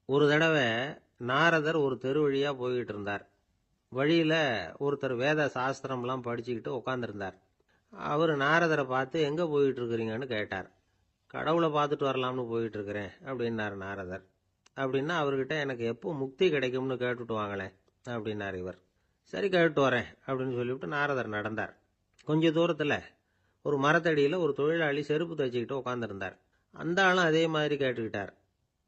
ஒரு தடவை நாரதர் ஒரு தெரு வழியா போய்கிட்டு இருந்தார். வழியில ஒருத்தர் வேத சாஸ்திரம்லாம் படிச்சுக்கிட்டு உட்காந்துருந்தார். அவர் நாரதரை பார்த்து எங்க போயிட்டு இருக்கிறீங்கன்னு கேட்டார். கடவுளை பார்த்துட்டு வரலாம்னு போயிட்டு இருக்கிறேன் அப்படின்னார் நாரதர். அப்படின்னா அவர்கிட்ட எனக்கு எப்போ முக்தி கிடைக்கும்னு கேட்டுட்டு வாங்களேன் அப்படின்னார் இவர். சரி கேட்டு வரேன் அப்படின்னு சொல்லிவிட்டு நாரதர் நடந்தார். கொஞ்ச தூரத்தில் ஒரு மரத்தடியில் ஒரு தொழிலாளி செருப்பு தைச்சிக்கிட்டு உட்காந்துருந்தார். அந்த ஆளும் அதே மாதிரி கேட்டுக்கிட்டார்.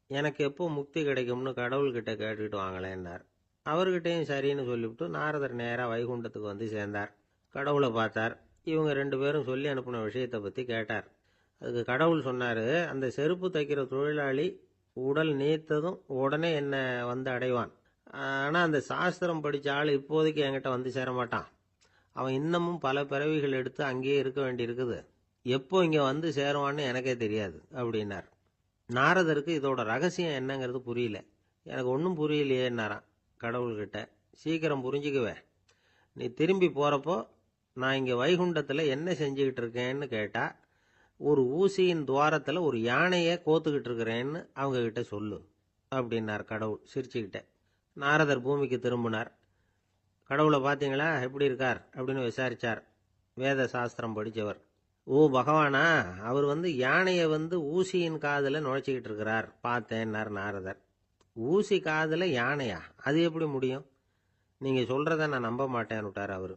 எனக்கு எப்போ முக்தி கிடைக்கும்னு கடவுள்கிட்ட கேட்டுக்கிட்டு வாங்களேன்னார். அவர்கிட்டையும் சரின்னு சொல்லிவிட்டு நாரதர் நேராக வைகுண்டத்துக்கு வந்து சேர்ந்தார். கடவுளை பார்த்தார். இவங்க 2 பேரும் சொல்லி அனுப்பின விஷயத்தை பற்றி கேட்டார். அதுக்கு கடவுள் சொன்னார், அந்த செருப்பு தைக்கிற தொழிலாளி உடல் நீத்ததும் உடனே என்னை வந்து அடைவான். ஆனால் அந்த சாஸ்திரம் படித்த ஆள் இப்போதைக்கு என்கிட்ட வந்து சேரமாட்டான். அவன் இன்னமும் பல பிறவிகள் எடுத்து அங்கேயே இருக்க வேண்டியிருக்குது. எப்போ இங்கே வந்து சேருவான்னு எனக்கே தெரியாது அப்படின்னார். நாரதருக்கு இதோட ரகசியம் என்னங்கிறது புரியல. எனக்கு ஒன்றும் புரியலையேன்னாரான் கடவுள்கிட்ட. சீக்கிரம் புரிஞ்சுக்குவேன். நீ திரும்பி போகிறப்போ நான் இங்கே வைகுண்டத்தில் என்ன செஞ்சுக்கிட்டு இருக்கேன்னு கேட்டா, ஒரு ஊசியின் துவாரத்தில் ஒரு யானையை கோத்துக்கிட்டு இருக்கிறேன்னு அவங்க கிட்ட சொல்லு அப்படின்னார் கடவுள் சிரிச்சுக்கிட்ட. நாரதர் பூமிக்கு திரும்பினார். கடவுளை பார்த்தீங்களா, எப்படி இருக்கார் அப்படின்னு விசாரிச்சார் வேத சாஸ்திரம் படித்தவர். ஓ பகவானா, அவர் யானையை ஊசியின் காதில் நுழைச்சிக்கிட்டு இருக்கிறார் பார்த்தேன்னார் நாரதர். ஊசி காதில் யானையா? அது எப்படி முடியும்? நீங்கள் சொல்கிறத நான் நம்ப மாட்டேன்னு விட்டார் அவர்.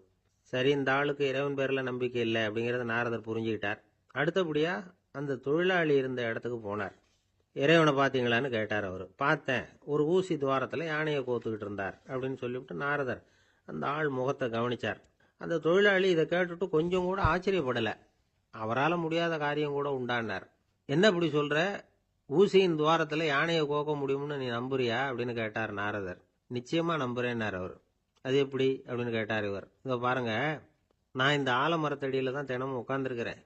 சரி, இந்த ஆளுக்கு இறைவன் பேரில் நம்பிக்கை இல்லை அப்படிங்கிறத நாரதர் புரிஞ்சுக்கிட்டார். அடுத்தபடியாக அந்த தொழிலாளி இருந்த இடத்துக்கு போனார். இறைவனை பார்த்தீங்களான்னு கேட்டார் அவர். பார்த்தேன், ஒரு ஊசி துவாரத்தில் யானையை கோத்துக்கிட்டு இருந்தார் அப்படின்னு சொல்லிவிட்டு நாரதர் அந்த ஆள் முகத்தை கவனிச்சார். அந்த தொழிலாளி இதை கேட்டுட்டு கொஞ்சம் கூட ஆச்சரியப்படலை. அவரால் முடியாத காரியம் கூட உண்டானார். என்ன இப்படி சொல்கிற? ஊசியின் துவாரத்தில் யானையை கோக்க முடியும்னு நீ நம்புறியா அப்படின்னு கேட்டார் நாரதர். நிச்சயமாக நம்புறேன்னார் அவர். அது எப்படி அப்படின்னு கேட்டார் இவர். இதை பாருங்க, நான் இந்த ஆலமரத்தடியில் தான் தினமும் உட்காந்துருக்கிறேன்.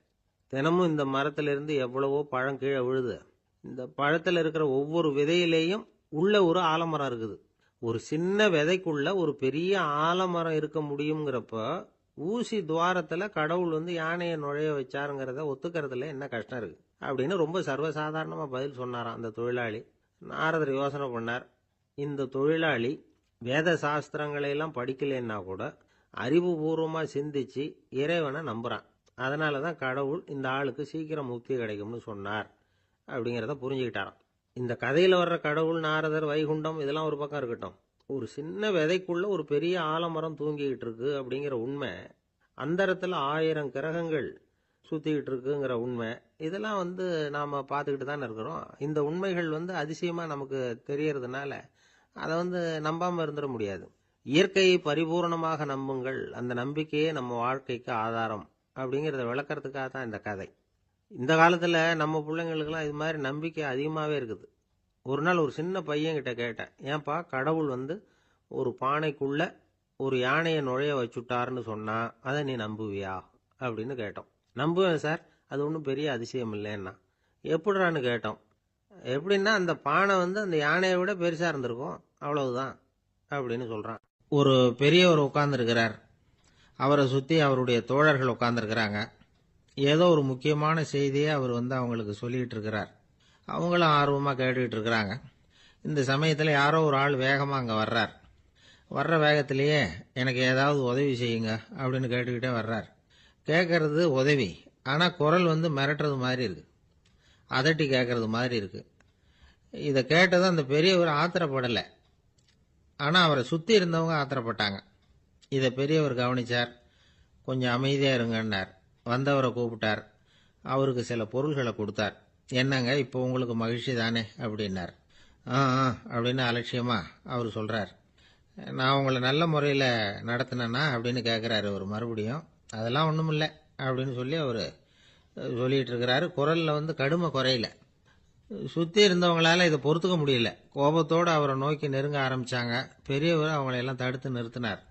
தினமும் இந்த மரத்திலிருந்து எவ்வளவோ பழம் கீழே விழுது. இந்த பழத்தில் இருக்கிற ஒவ்வொரு விதையிலேயும் உள்ள ஒரு ஆலமரம் இருக்குது. ஒரு சின்ன விதைக்குள்ள ஒரு பெரிய ஆலமரம் இருக்க முடியுங்கிறப்ப ஊசி துவாரத்தில் கடவுள் யானையை நுழைய வச்சாருங்கிறத ஒத்துக்கிறதுல என்ன கஷ்டம் இருக்கு அப்படின்னு ரொம்ப சர்வசாதாரணமாக பதில் சொன்னாராம் அந்த தொழிலாளி. நாரதர் யோசனை பண்ணார். இந்த தொழிலாளி வேத சாஸ்திரங்களை எல்லாம் படிக்கலைன்னா கூட அறிவுபூர்வமாக சிந்திச்சு இறைவனை நம்புறான். அதனால தான் கடவுள் இந்த ஆளுக்கு சீக்கிரம் முக்தி கிடைக்கும்னு சொன்னார் அப்படிங்கிறத புரிஞ்சுக்கிட்டாராம். இந்த கதையில் வர்ற கடவுள், நாரதர், வைகுண்டம் இதெல்லாம் ஒரு பக்கம் இருக்கட்டும். ஒரு சின்ன விதைக்குள்ள ஒரு பெரிய ஆலமரம் தூங்கிக்கிட்டு இருக்கு அப்படிங்கிற உண்மை, அந்தரத்தில் 1000 கிரகங்கள் சுற்றிக்கிட்டு இருக்குங்கிற உண்மை, இதெல்லாம் நாம் பார்த்துக்கிட்டு தானே இருக்கிறோம். இந்த உண்மைகள் அதிசயமாக நமக்கு தெரியறதுனால அதை நம்பாமல் இருந்துட முடியாது. இயற்கையை பரிபூர்ணமாக நம்புங்கள், அந்த நம்பிக்கையே நம்ம வாழ்க்கைக்கு ஆதாரம் அப்படிங்கிறத விளக்கறதுக்காக தான் இந்த கதை. இந்த காலத்தில் நம்ம பிள்ளைங்களுக்கெல்லாம் இது மாதிரி நம்பிக்கை அதிகமாகவே இருக்குது. ஒரு நாள் ஒரு சின்ன பையன்கிட்ட கேட்டேன், ஏன்பா கடவுள் ஒரு பானைக்குள்ள ஒரு யானையை நுழைய வச்சுட்டாருன்னு சொன்னா அதை நீ நம்புவியா அப்படின்னு கேட்டோம். நம்புவேன் சார், அது ஒன்றும் பெரிய அதிசயம் இல்லைன்னா. எப்படிறான்னு கேட்டோம். எப்படின்னா அந்த பானை அந்த யானையை விட பெருசாக இருந்திருக்கும், அவ்வளவுதான் அப்படின்னு சொல்கிறான். ஒரு பெரியவர் உட்கார்ந்துருக்கிறார். அவரை சுற்றி அவருடைய தோழர்கள் உட்கார்ந்துருக்கிறாங்க. ஏதோ ஒரு முக்கியமான செய்தியை அவர் அவங்களுக்கு சொல்லிகிட்டு இருக்கிறார். அவங்களும் ஆர்வமாக கேட்டுக்கிட்டு இருக்கிறாங்க. இந்த சமயத்தில் யாரோ ஒரு ஆள் வேகமாக அங்கே வர்றார். வர்ற வேகத்திலேயே எனக்கு ஏதாவது உதவி செய்யுங்க அப்படின்னு கேட்டுக்கிட்டே வர்றார். கேட்கறது உதவி, ஆனால் குரல் மிரட்டுறது மாதிரி இருக்கு, அதட்டி கேட்கறது மாதிரி இருக்கு. இதை கேட்டதும் அந்த பெரியவர் ஆத்திரப்படலை, ஆனால் அவரை சுற்றி இருந்தவங்க ஆத்திரப்பட்டாங்க. இதை பெரியவர் கவனிச்சார். கொஞ்சம் அமைதியாக இருங்கன்னார். வந்தவரை கூப்பிட்டார். அவருக்கு சில பொருள்களை கொடுத்தார். என்னங்க, இப்போ உங்களுக்கு மகிழ்ச்சி தானே அப்படின்னார். ஆ அப்படின்னு அலட்சியமாக அவர் சொல்கிறார். நான் உங்களை நல்ல முறையில் நடத்தினேன்னா அப்படின்னு கேட்குறாரு அவர் மறுபடியும். அதெல்லாம் ஒன்றும் இல்லை அப்படின்னு சொல்லி அவர் சொல்லிகிட்டு இருக்கிறாரு. குரலில் கடுமை குறையில. சுற்றி இருந்தவங்களால இதை பொறுத்துக்க முடியல. கோபத்தோடு அவரை நோக்கி நெருங்க ஆரம்பித்தாங்க. பெரியவர் அவங்களையெல்லாம் தடுத்து நிறுத்தினார்.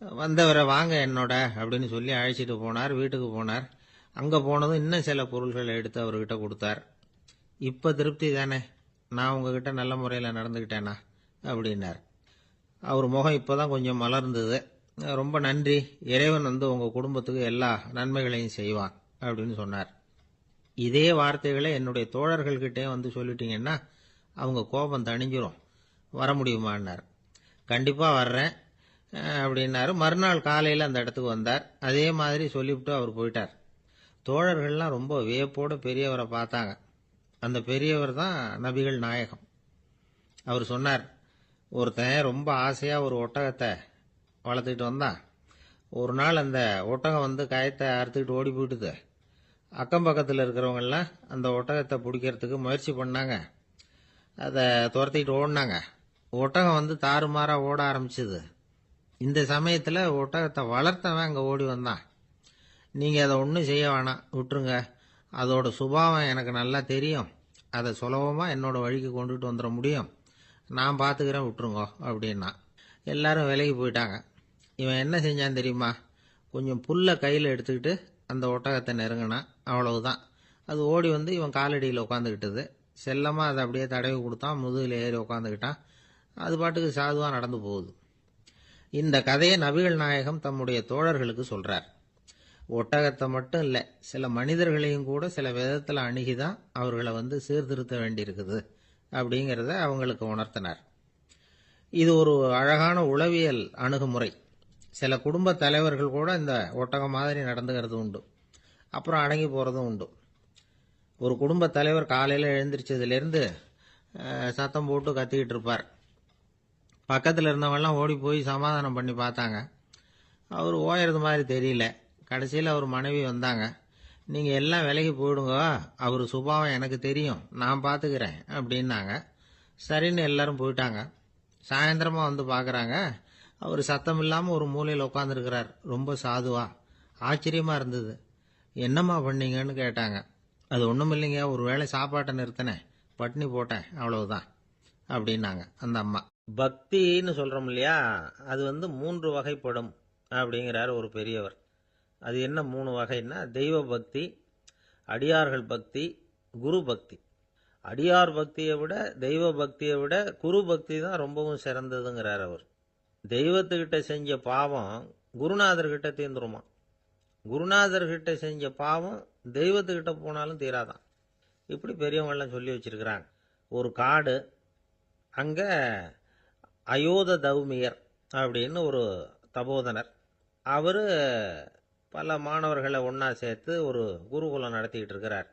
வந்தவரை வாங்க என்னோட அப்படின்னு சொல்லி அழைச்சிட்டு போனார். வீட்டுக்கு போனார். அங்கே போனதும் இன்னும் சில பொருள்களை எடுத்து அவர்கிட்ட கொடுத்தார். இப்போ திருப்தி தானே, நான் உங்ககிட்ட நல்ல முறையில் நடந்துக்கிட்டேனா அப்படின்னார். அவர் முகம் இப்போ தான் கொஞ்சம் மலர்ந்தது. ரொம்ப நன்றி, இறைவன் உங்கள் குடும்பத்துக்கு எல்லா நன்மைகளையும் செய்வான் அப்படின்னு சொன்னார். இதே வார்த்தைகளை என்னுடைய தோழர்கள்கிட்டே சொல்லிட்டீங்கன்னா அவங்க கோபம் தணிஞ்சிரும், வர முடியுமான்னார். கண்டிப்பாக வர்றேன் அப்படின்னாரு. மறுநாள் காலையில் அந்த இடத்துக்கு வந்தார். அதே மாதிரி சொல்லிவிட்டு அவர் போயிட்டார். தோழர்கள்லாம் ரொம்ப வியப்போடு பெரியவரை பார்த்தாங்க. அந்த பெரியவர் தான் நபிகள் நாயகம். அவர் சொன்னார், ஒருத்தன் ரொம்ப ஆசையாக ஒரு ஒட்டகத்தை வளர்த்துக்கிட்டு வந்தான். ஒரு நாள் அந்த ஒட்டகம் வந்து கயத்தை அறுத்துக்கிட்டு ஓடி போயிட்டுது. அக்கம் பக்கத்தில் இருக்கிறவங்கெல்லாம் அந்த ஒட்டகத்தை பிடிக்கிறதுக்கு முயற்சி பண்ணாங்க. அதை துரத்திக்கிட்டு ஓடினாங்க. ஒட்டகம் வந்து தாறுமாறாக ஓட ஆரம்பிச்சுது. இந்த சமயத்தில் ஒட்டகத்தை வளர்த்தவன் அங்கே ஓடி வந்தான். நீங்கள் அதை ஒன்றும் செய்ய வேணாம், விட்டுருங்க. அதோட சுபாவம் எனக்கு நல்லா தெரியும். அதை சுலபமாக என்னோட வழிக்கு கொண்டுட்டு வந்துட முடியும். நான் பார்த்துக்கிறேன், விட்டுருங்கோ அப்படின்னா. எல்லாரும் விலகி போயிட்டாங்க. இவன் என்ன செஞ்சான் தெரியுமா? கொஞ்சம் புல்லை கையில் எடுத்துக்கிட்டு அந்த ஒட்டகத்தை நெருங்கினான். அவ்வளவுதான். அது ஓடி வந்து இவன் காலடியில் உட்காந்துக்கிட்டது. செல்லமாக அதை அப்படியே தடவி கொடுத்தான். முதுகில் ஏறி உட்காந்துக்கிட்டான். அது பாட்டுக்கு சாதுவாக நடந்து போகுது. இந்த கதையை நபிகள் நாயகம் தம்முடைய தோழர்களுக்கு சொல்றார். ஒட்டகத்தை மட்டும் இல்லை, சில மனிதர்களையும் கூட சில விதத்தில் அணுகிதான் அவர்களை வந்து சீர்திருத்த வேண்டியிருக்குது அப்படிங்கிறத அவங்களுக்கு உணர்த்தினார். இது ஒரு அழகான உளவியல் அணுகுமுறை. சில குடும்ப தலைவர்கள் கூட இந்த ஒட்டகம் மாதிரி நடந்துகிறது உண்டு. அப்புறம் அடங்கி போகிறதும் உண்டு. ஒரு குடும்ப தலைவர் காலையில் எழுந்திரிச்சதுலேருந்து சத்தம் போட்டு கத்திக்கிட்டு இருப்பார். பக்கத்தில் இருந்தவங்கலாம் ஓடி போய் சமாதானம் பண்ணி பார்த்தாங்க. அவர் ஓயறது மாதிரி தெரியல. கடைசியில் அவர் மனைவி வந்தாங்க. நீங்கள் எல்லாம் விலகி போயிடுங்க, அவர் சுபாவம் எனக்கு தெரியும், நான் பார்த்துக்கிறேன் அப்படின்னாங்க. சரின்னு எல்லாரும் போயிட்டாங்க. சாயந்தரமாக வந்து பார்க்குறாங்க, அவர் சத்தம் இல்லாமல் ஒரு மூலையில் உட்காந்துருக்கிறார், ரொம்ப சாதுவா. ஆச்சரியமாக இருந்தது. என்னம்மா பண்ணீங்கன்னு கேட்டாங்க. அது ஒன்றும் இல்லைங்க, ஒரு வேளை சாப்பாட்டை நிறுத்தினேன், பட்னி போட்டேன், அவ்வளவுதான் அப்படின்னாங்க அந்த அம்மா. பக்தின்னு சொல்கிறோம் இல்லையா, அது வந்து 3 வகைப்படும் அப்படிங்கிறார் ஒரு பெரியவர். அது என்ன 3 வகைன்னா, தெய்வ பக்தி, அடியார்கள் பக்தி, குரு பக்தி. அடியார் பக்தியை விட தெய்வ பக்தியை விட குரு பக்தி தான் ரொம்பவும் சிறந்ததுங்கிறார் அவர். தெய்வத்துக்கிட்ட செஞ்ச பாவம் குருநாதர்கிட்ட தீர்ந்துருமா. குருநாதர்கிட்ட செஞ்ச பாவம் தெய்வத்துக்கிட்ட போனாலும் தீராதான். இப்படி பெரியவங்கெல்லாம் சொல்லி வச்சிருக்கிறாங்க. ஒரு காடு, அங்கே அயோத தௌமியர் அப்படின்னு ஒரு தபோதனர். அவர் பல மாணவர்களை ஒன்றா சேர்த்து ஒரு குருகுலம் நடத்திக்கிட்டு இருக்கிறார்.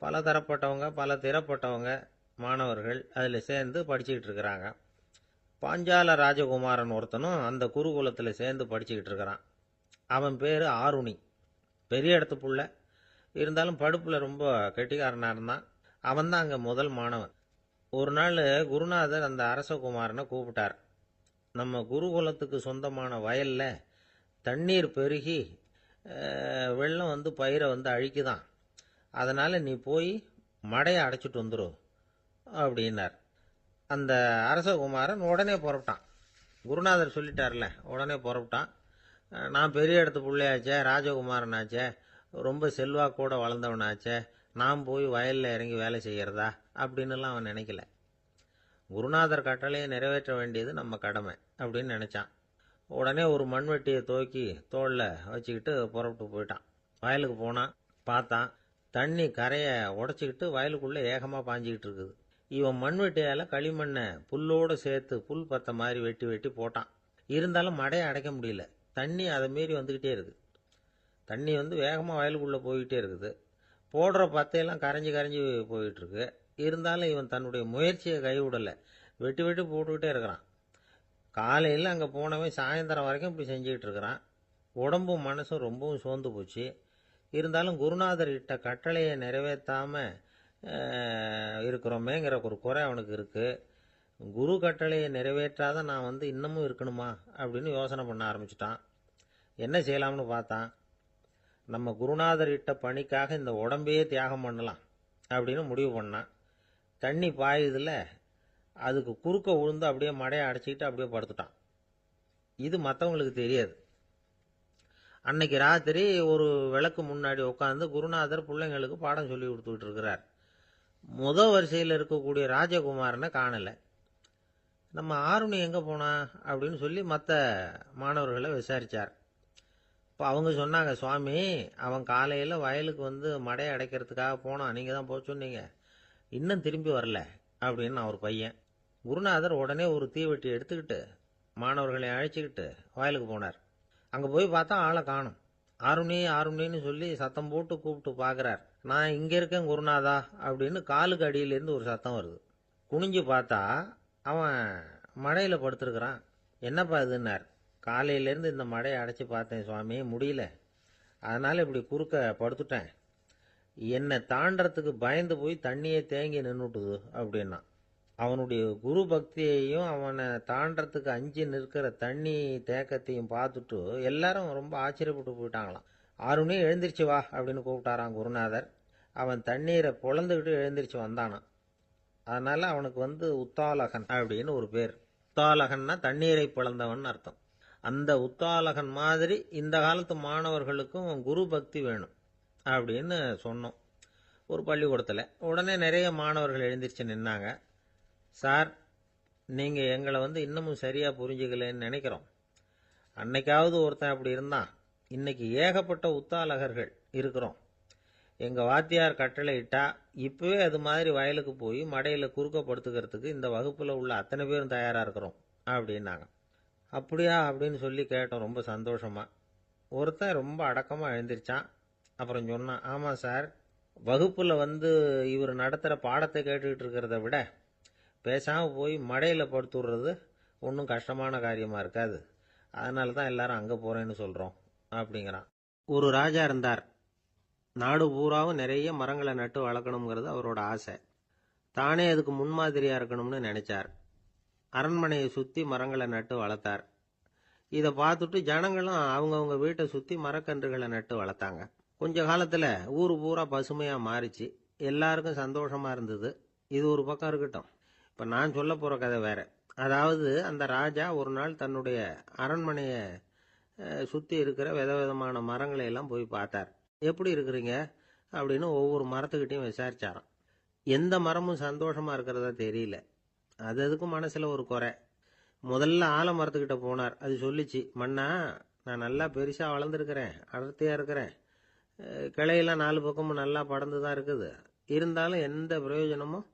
பல தரப்பட்டவங்க, பல திறப்பட்டவங்க மாணவர்கள் அதில் சேர்ந்து படிச்சுக்கிட்டு இருக்கிறாங்க. பாஞ்சால ராஜகுமாரன் ஒருத்தனும் அந்த குருகுலத்தில் சேர்ந்து படிச்சுக்கிட்டு இருக்கிறான். அவன் பேர் ஆருணி. பெரிய இடத்து புள்ள, இருந்தாலும் படுப்பில் ரொம்ப கெட்டிக்காரனாக இருந்தான். அவன் தான் அங்கே முதல் மாணவன். ஒரு நாள் குருநாதர் அந்த அரசகுமாரனை கூப்பிட்டார். நம்ம குருகுலத்துக்கு சொந்தமான வயலில் தண்ணீர் பெருகி வெள்ளம் வந்து பயிரை வந்து அழிக்குதான். அதனால் நீ போய் மடையை அடைச்சிட்டு வந்துரு அப்படின்னார். அந்த அரசகுமாரன் உடனே புறப்பட்டான். குருநாதர் சொல்லிட்டார்ல, உடனே புறப்பட்டான். நான் பெரிய இடத்து பிள்ளையாச்சே, ராஜகுமாரனாச்சே, ரொம்ப செல்வாக்கூட வளர்ந்தவனாச்சே, நான் போய் வயலில் இறங்கி வேலை செய்கிறதா அப்படின்னுலாம் அவன் நினைக்கல. குருநாதர் கட்டளையை நிறைவேற்ற வேண்டியது நம்ம கடமை அப்படின்னு நினச்சான். உடனே ஒரு மண்வெட்டியை தூக்கி தோளில் வச்சுக்கிட்டு புறப்பட்டு போயிட்டான். வயலுக்கு போனான். பார்த்தான், தண்ணி கரையை உடச்சிக்கிட்டு வயலுக்குள்ளே ஏகமாக பாஞ்சிக்கிட்டு இருக்குது. இவன் மண்வெட்டியால் களிமண்ணை புல்லோடு சேர்த்து புல் பத்த மாதிரி வெட்டி வெட்டி போட்டான். இருந்தாலும் மடையை அடைக்க முடியல. தண்ணி அதை மீறி வந்துக்கிட்டே இருக்குது. தண்ணி வந்து வேகமாக வயலுக்குள்ளே போய்கிட்டே இருக்குது. போடுற பத்தையெல்லாம் கரைஞ்சி கரைஞ்சி போயிட்டுருக்கு. இருந்தாலும் இவன் தன்னுடைய முயற்சியை கைவிடலை. வெட்டி வெட்டி போட்டுக்கிட்டே இருக்கிறான். காலையில் அங்கே போனவன் சாயந்தரம் வரைக்கும் இப்படி செஞ்சுக்கிட்டு இருக்கிறான். உடம்பும் மனசும் ரொம்பவும் சோர்ந்து போச்சு. இருந்தாலும் குருநாதர் இட்ட கட்டளையை நிறைவேற்றாமல் இருக்கிறோமேங்கிற ஒரு குறை அவனுக்கு இருக்குது. குரு கட்டளையை நிறைவேற்றாத நான் வந்து இன்னமும் இருக்கணுமா அப்படின்னு யோசனை பண்ண ஆரம்பிச்சிட்டான். என்ன செய்யலாம்னு பார்த்தான். நம்ம குருநாதர் இட்ட பணிக்காக இந்த உடம்பையே தியாகம் பண்ணலாம் அப்படின்னு முடிவு பண்ணான். தண்ணி பாயுதில் அதுக்கு குறுக்க விழுந்து அப்படியே மடையை அடைச்சிக்கிட்டு அப்படியே படுத்துட்டான். இது மற்றவங்களுக்கு தெரியாது. அன்னைக்கு ராத்திரி ஒரு விளக்கு முன்னாடி உட்காந்து குருநாதர் பிள்ளைங்களுக்கு பாடம் சொல்லி கொடுத்துக்கிட்டு இருக்கிறார். வரிசையில் இருக்கக்கூடிய ராஜகுமாரனை காணலை. நம்ம ஆருணி எங்கே போனா அப்படின்னு சொல்லி மற்ற மாணவர்களை விசாரித்தார். இப்போ அவங்க சொன்னாங்க, சுவாமி, அவன் காலையில் வயலுக்கு வந்து மடையை அடைக்கிறதுக்காக போனான், நீங்கள் தான் போக சொன்னீங்க, இன்னும் திரும்பி வரல அப்படின்னு அவர் பையன். குருநாதர் உடனே ஒரு தீவெட்டி எடுத்துக்கிட்டு மாணவர்களை அழைச்சிக்கிட்டு வயலுக்கு போனார். அங்கே போய் பார்த்தா ஆளை காணும். ஆருணி ஆருணின்னு சொல்லி சத்தம் போட்டு கூப்பிட்டு பார்க்குறார். நான் இங்கே இருக்கேன் குருநாதா அப்படின்னு காலுக்கு அடியிலேருந்து ஒரு சத்தம் வருது. குனிஞ்சு பார்த்தா அவன் மழையில் படுத்துருக்கிறான். என்னப்பா இதுன்னார். காலையிலேருந்து இந்த மழையை அடைச்சி பார்த்தேன் சுவாமி, முடியல, அதனால் இப்படி குறுக்க படுத்துட்டேன். என்னை தாண்டறதுக்கு பயந்து போய் தண்ணியே தேங்கி நின்றுட்டுது அப்படின்னா. அவனுடைய குரு பக்தியையும் அவனை தாண்டறதுக்கு அஞ்சு நிற்கிற தண்ணி தேக்கத்தையும் பார்த்துட்டு எல்லாரும் ரொம்ப ஆச்சரியப்பட்டு போயிட்டாங்களாம். ஆறுனே எழுந்திரிச்சு வா அப்படின்னு கூப்பிட்டாராம் குருநாதர். அவன் தண்ணீரை பொழந்துக்கிட்டு எழுந்திரிச்சு வந்தானான். அதனால அவனுக்கு உத்தாலகன் அப்படின்னு ஒரு பேர். உத்தாலகன்னா தண்ணீரை பிளந்தவன் அர்த்தம். அந்த உத்தாலகன் மாதிரி இந்த காலத்து மாணவர்களுக்கும் குரு பக்தி வேணும் அப்படின்னு சொன்னோம் ஒரு பள்ளிக்கூடத்தில். உடனே நிறைய மாணவர்கள் எழுந்திரிச்சு நின்னாங்க. சார், நீங்கள் எங்களை இன்னமும் சரியாக புரிஞ்சுக்கலன்னு நினைக்கிறோம். அன்னைக்காவது ஒருத்தன் அப்படி இருந்தான், இன்னைக்கு ஏகப்பட்ட உத்தாலகர்கள் இருக்கிறோம். எங்கள் வாத்தியார் கட்டளை இட்டா இப்போவே அது மாதிரி வயலுக்கு போய் மடையில் குறுக்கப்படுத்துக்கிறதுக்கு இந்த வகுப்பில் உள்ள அத்தனை பேரும் தயாராக இருக்கிறோம் அப்படின்னாங்க. அப்படியா அப்படின்னு சொல்லி கேட்டோம் ரொம்ப சந்தோஷமாக. ஒருத்தன் ரொம்ப அடக்கமாக எழுந்திரிச்சான். அப்புறம் சொன்னான், ஆமாம் சார், வகுப்பில் இவர் நடத்துகிற பாடத்தை கேட்டுக்கிட்டு இருக்கிறத விட பேசாமல் போய் மடையில் படுத்துடுறது ஒன்றும் கஷ்டமான காரியமாக இருக்காது. அதனால தான் எல்லாரும் அங்கே போகிறேன்னு சொல்கிறோம் அப்படிங்கிறான். ஒரு ராஜா இருந்தார். நாடு பூராவும் நிறைய மரங்களை நட்டு வளர்க்கணுங்கிறது அவரோட ஆசை. தானே அதுக்கு முன்மாதிரியாக இருக்கணும்னு நினைச்சார். அரண்மனையை சுற்றி மரங்களை நட்டு வளர்த்தார். இதை பார்த்துட்டு ஜனங்களும் அவங்கவுங்க வீட்டை சுற்றி மரக்கன்றுகளை நட்டு வளர்த்தாங்க. கொஞ்ச காலத்தில் ஊர் பூரா பசுமையாக மாறிச்சு. எல்லாருக்கும் சந்தோஷமாக இருந்தது. இது ஒரு பக்கம் இருக்கட்டும். இப்போ நான் சொல்ல போகிற கதை வேற. அதாவது அந்த ராஜா ஒரு நாள் தன்னுடைய அரண்மனையை சுற்றி இருக்கிற விதவிதமான மரங்களை எல்லாம் போய் பார்த்தார். எப்படி இருக்கிறீங்க அப்படின்னு ஒவ்வொரு மரத்துக்கிட்டையும் விசாரிச்சாராம். எந்த மரமும் சந்தோஷமாக இருக்கிறதா தெரியல. அதுக்கும் மனசில் ஒரு குறை. முதல்ல ஆலமரத்துக்கிட்ட போனார். அது சொல்லிச்சு, மண்ணா, நான் நல்லா பெருசாக வளர்ந்துருக்கிறேன், அடர்த்தியாக இருக்கிறேன், கிளையெல்லாம் நாலு பக்கமும் நல்லா படர்ந்து தான் இருக்குது, இருந்தாலும் எந்த பிரயோஜனமும்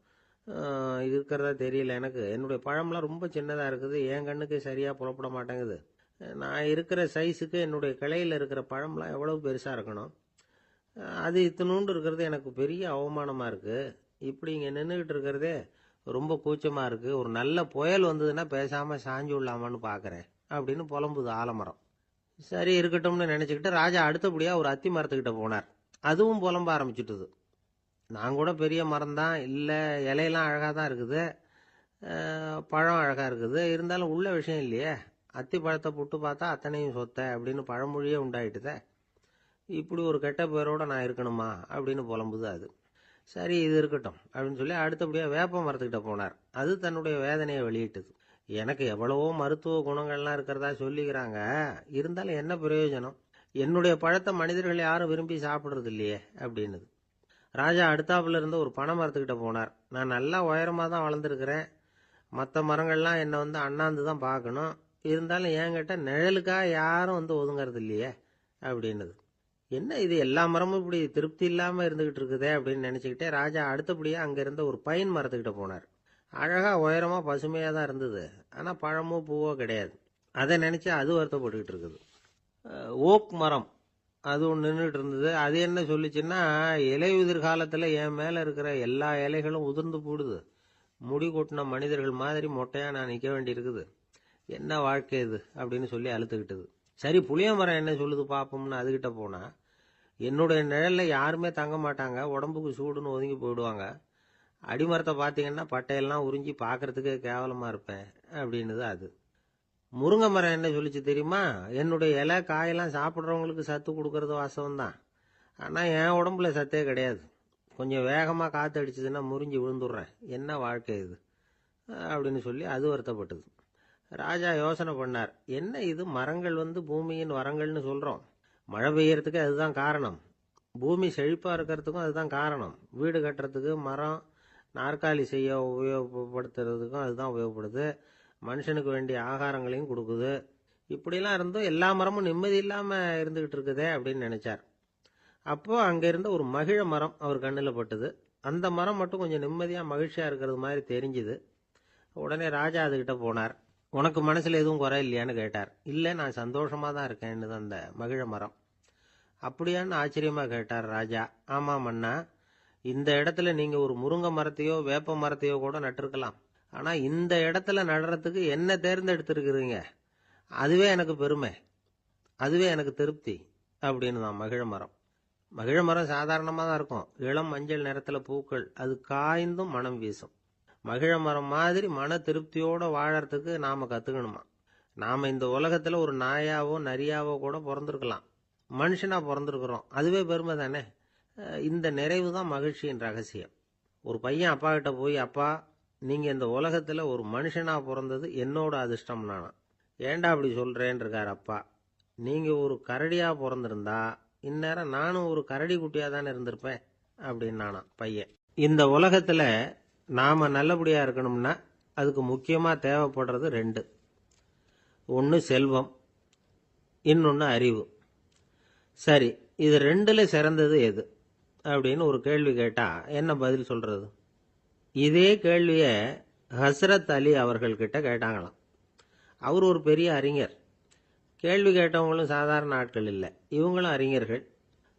இருக்கிறதா தெரியல எனக்கு. என்னுடைய பழம்லாம் ரொம்ப சின்னதாக இருக்குது, என் கண்ணுக்கு சரியாக புறப்பட மாட்டேங்குது. நான் இருக்கிற சைஸுக்கு என்னுடைய கிளையில் இருக்கிற பழம்லாம் எவ்வளவு பெருசாக இருக்கணும், அது இத்தினூண்டு இருக்கிறது எனக்கு பெரிய அவமானமாக இருக்குது. இப்படி இங்கே நின்றுக்கிட்டு இருக்கிறதே ரொம்ப கூச்சமாக இருக்குது. ஒரு நல்ல புயல் வந்ததுன்னா பேசாமல் சாஞ்சு விடலாமான்னு பார்க்குறேன் அப்படின்னு புலம்புது ஆலமரம். சரி இருக்கட்டும்னு நினச்சிக்கிட்டு ராஜா அடுத்தபடியாக ஒரு அத்தி மரத்துக்கிட்ட போனார். அதுவும் புலம்ப ஆரம்பிச்சுட்டுது. நான் கூட பெரிய மரம் தான், இல்லை இலையெல்லாம் அழகாக தான் இருக்குது, பழம் அழகாக இருக்குது, இருந்தாலும் உள்ள விஷயம் இல்லையே, அத்தி பழத்தை புட்டு பார்த்தா அத்தனையும் சொத்தை அப்படின்னு பழமொழியே உண்டாயிட்டுதே, இப்படி ஒரு கெட்ட பேரோட நான் இருக்கணுமா அப்படின்னு புலம்புது அது. சரி இது இருக்கட்டும் அப்படின்னு சொல்லி அடுத்தபடியாக வேப்ப மரத்துக்கிட்ட போனார். அது தன்னுடைய வேதனையை வெளியிட்டது. எனக்கு எவ்வளவோ மருத்துவ குணங்கள்லாம் இருக்கிறதா சொல்லிக்கிறாங்க, இருந்தாலும் என்ன பிரயோஜனம், என்னுடைய பழத்தை மனிதர்கள் யாரும் விரும்பி சாப்பிட்றது இல்லையே அப்படின்னுது. ராஜா அடுத்தாப்புல இருந்த ஒரு பனை மரத்துக்கிட்ட போனார். நான் நல்லா உயரமாக தான் வளர்ந்துருக்கிறேன், மற்ற மரங்கள்லாம் என்னை அண்ணாந்து தான் பார்க்கணும், இருந்தாலும் என்கிட்ட நிழலுக்காக யாரும் ஒதுங்கிறது இல்லையே அப்படின்னுது. என்ன இது எல்லா மரமும் இப்படி திருப்தி இல்லாமல் இருந்துகிட்டு இருக்குதே அப்படின்னு நினச்சிக்கிட்டே ராஜா அடுத்தபடியாக அங்கே இருந்த ஒரு பைன் மரத்துக்கிட்ட போனார். அழகாக உயரமாக பசுமையாக தான் இருந்தது, ஆனால் பழமோ பூவோ கிடையாது. அதை நினச்சி அது வருத்தப்பட்டுக்கிட்டு இருக்குது. ஓக் மரம் அது ஒன்று நின்றுட்டு இருந்தது. அது என்ன சொல்லிச்சுன்னா, இலையுதிர் காலத்தில் என் மேலே இருக்கிற எல்லா இலைகளும் உதிர்ந்து போடுது, முடி கொட்டின மனிதர்கள் மாதிரி மொட்டையாக நான் நிற்க வேண்டியிருக்குது, என்ன வாழ்க்கை இது அப்படின்னு சொல்லி அழுத்துக்கிட்டது. சரி புளிய மரம் என்ன சொல்லுது பார்ப்போம்னு அதுகிட்ட போனால், என்னுடைய நிழலில் யாருமே தங்க மாட்டாங்க, உடம்புக்கு சூடுன்னு ஒதுங்கி போயிடுவாங்க, அடிமரத்தை பார்த்தீங்கன்னா பட்டையெல்லாம் உறிஞ்சி பார்க்கறதுக்கே கேவலமாக இருப்பேன் அப்படின்னுது அது. முருங்கை மரம் என்ன சொல்லிச்சு தெரியுமா, என்னுடைய இலை காயெல்லாம் சாப்பிட்றவங்களுக்கு சத்து கொடுக்கறது வாசவம்தான், ஆனால் என் உடம்புல சத்தே கிடையாது, கொஞ்சம் வேகமாக காற்று அடிச்சதுன்னா முறிஞ்சி விழுந்துடுறேன், என்ன வாழ்க்கை இது அப்படின்னு சொல்லி அது வருத்தப்பட்டது. ராஜா யோசனை பண்ணார், என்ன இது மரங்கள் பூமியின் வரங்கள்னு சொல்கிறோம், மழை பெய்யறதுக்கு அதுதான் காரணம், பூமி செழிப்பாக இருக்கிறதுக்கும் அதுதான் காரணம், வீடு கட்டுறதுக்கு மரம், நாற்காலி செய்ய உபயோகப்படுத்துறதுக்கும் அதுதான் உபயோகப்படுது, மனுஷனுக்கு வேண்டிய ஆகாரங்களையும் கொடுக்குது, இப்படிலாம் இருந்தும் எல்லா மரமும் நிம்மதி இல்லாமல் இருந்துக்கிட்டு இருக்குதே அப்படின்னு நினச்சார். அப்போது அங்கே இருந்த ஒரு மகிழ மரம் அவர் கண்ணில் பட்டுது. அந்த மரம் மட்டும் கொஞ்சம் நிம்மதியாக மகிழ்ச்சியாக இருக்கிறது மாதிரி தெரிஞ்சுது. உடனே ராஜா அதுகிட்ட போனார். உனக்கு மனசில் எதுவும் குறை இல்லையான்னு கேட்டார். இல்லை, நான் சந்தோஷமாக தான் இருக்கேன்னு அந்த மகிழ மரம். அப்படியான்னு ஆச்சரியமாக கேட்டார் ராஜா. ஆமாம் மன்னா, இந்த இடத்துல நீங்கள் ஒரு முருங்கை மரத்தையோ வேப்ப மரத்தையோ கூட நட்டிருக்கலாம். ஆனால் இந்த இடத்துல நடுறதுக்கு என்ன தேர்ந்தெடுத்திருக்கிறீங்க, அதுவே எனக்கு பெருமை, அதுவே எனக்கு திருப்தி அப்படின்னு தான் மகிழ மரம். மகிழ மரம் சாதாரணமாக தான் இருக்கும். இளம் மஞ்சள் நிறத்தில் பூக்கள், அது காய்ந்தும் மனம் வீசும். மகிழ மரம் மாதிரி மன திருப்தியோடு வாழறதுக்கு நாம் கற்றுக்கணுமா. நாம் இந்த உலகத்தில் ஒரு நாயாவோ நரியாவோ கூட பிறந்திருக்கலாம். மனுஷனாக பிறந்திருக்கிறோம், அதுவே பெருமை தானே. இந்த நிறைவு தான் மகிழ்ச்சியின் ரகசியம். ஒரு பையன் அப்பா கிட்ட போய், அப்பா, நீங்கள் இந்த உலகத்தில் ஒரு மனுஷனாக பிறந்தது என்னோட அதிர்ஷ்டம் நானா. ஏண்டா அப்படி சொல்கிறேன்னு இருக்கார் அப்பா. நீங்கள் ஒரு கரடியாக பிறந்திருந்தா இந்நேரம் நானும் ஒரு கரடி குட்டியாக தானே இருந்திருப்பேன் அப்படின்னு நானா பையன். இந்த உலகத்தில் நாம் நல்லபடியாக இருக்கணும்னா அதுக்கு முக்கியமாக தேவைப்படுறது ரெண்டு. ஒன்று செல்வம், இன்னொன்று அறிவு. சரி, இது ரெண்டுல சிறந்தது எது அப்படின்னு ஒரு கேள்வி கேட்டால் என்ன பதில் சொல்கிறது? இதே கேள்வியை ஹஸ்ரத் அலி அவர்கள்கிட்ட கேட்டாங்களாம். அவர் ஒரு பெரிய அறிஞர். கேள்வி கேட்டவங்களும் சாதாரண ஆட்கள் இல்லை, இவங்களும் அறிஞர்கள்.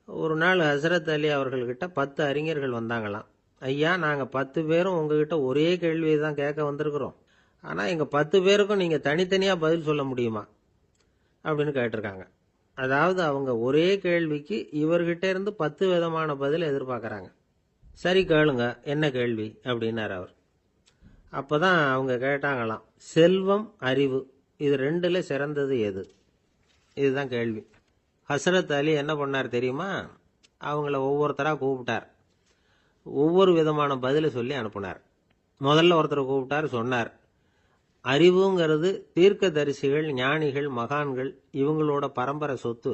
ஒரு நாள் ஹஸ்ரத் அலி அவர்கள்கிட்ட 10 அறிஞர்கள் வந்தாங்களாம். ஐயா, நாங்கள் 10 பேரும் உங்ககிட்ட ஒரே கேள்வியை தான் கேட்க வந்திருக்கிறோம். ஆனால் எங்கள் 10 பேருக்கும் நீங்கள் தனித்தனியாக பதில் சொல்ல முடியுமா அப்படின்னு கேட்டிருக்காங்க. அதாவது அவங்க ஒரே கேள்விக்கு இவர்கிட்ட இருந்து 10 விதமான பதில் எதிர்பார்க்குறாங்க. சரி, கேளுங்க, என்ன கேள்வி அப்படின்னார் அவர். அப்போ தான் அவங்க கேட்டாங்களாம், செல்வம், அறிவு, இது ரெண்டுல சிறந்தது எது? இதுதான் கேள்வி. ஹஸ்ரத் அலி என்ன பண்ணார் தெரியுமா? அவங்கள ஒவ்வொருத்தராக கூப்பிட்டார். ஒவ்வொரு விதமான பதிலை சொல்லி அனுப்புனார். முதல்ல ஒருத்தரை கூப்பிட்டார், சொன்னார், அறிவுங்கிறது தீர்க்கதரிசிகள், ஞானிகள், மகான்கள் இவங்களோட பரம்பரை சொத்து.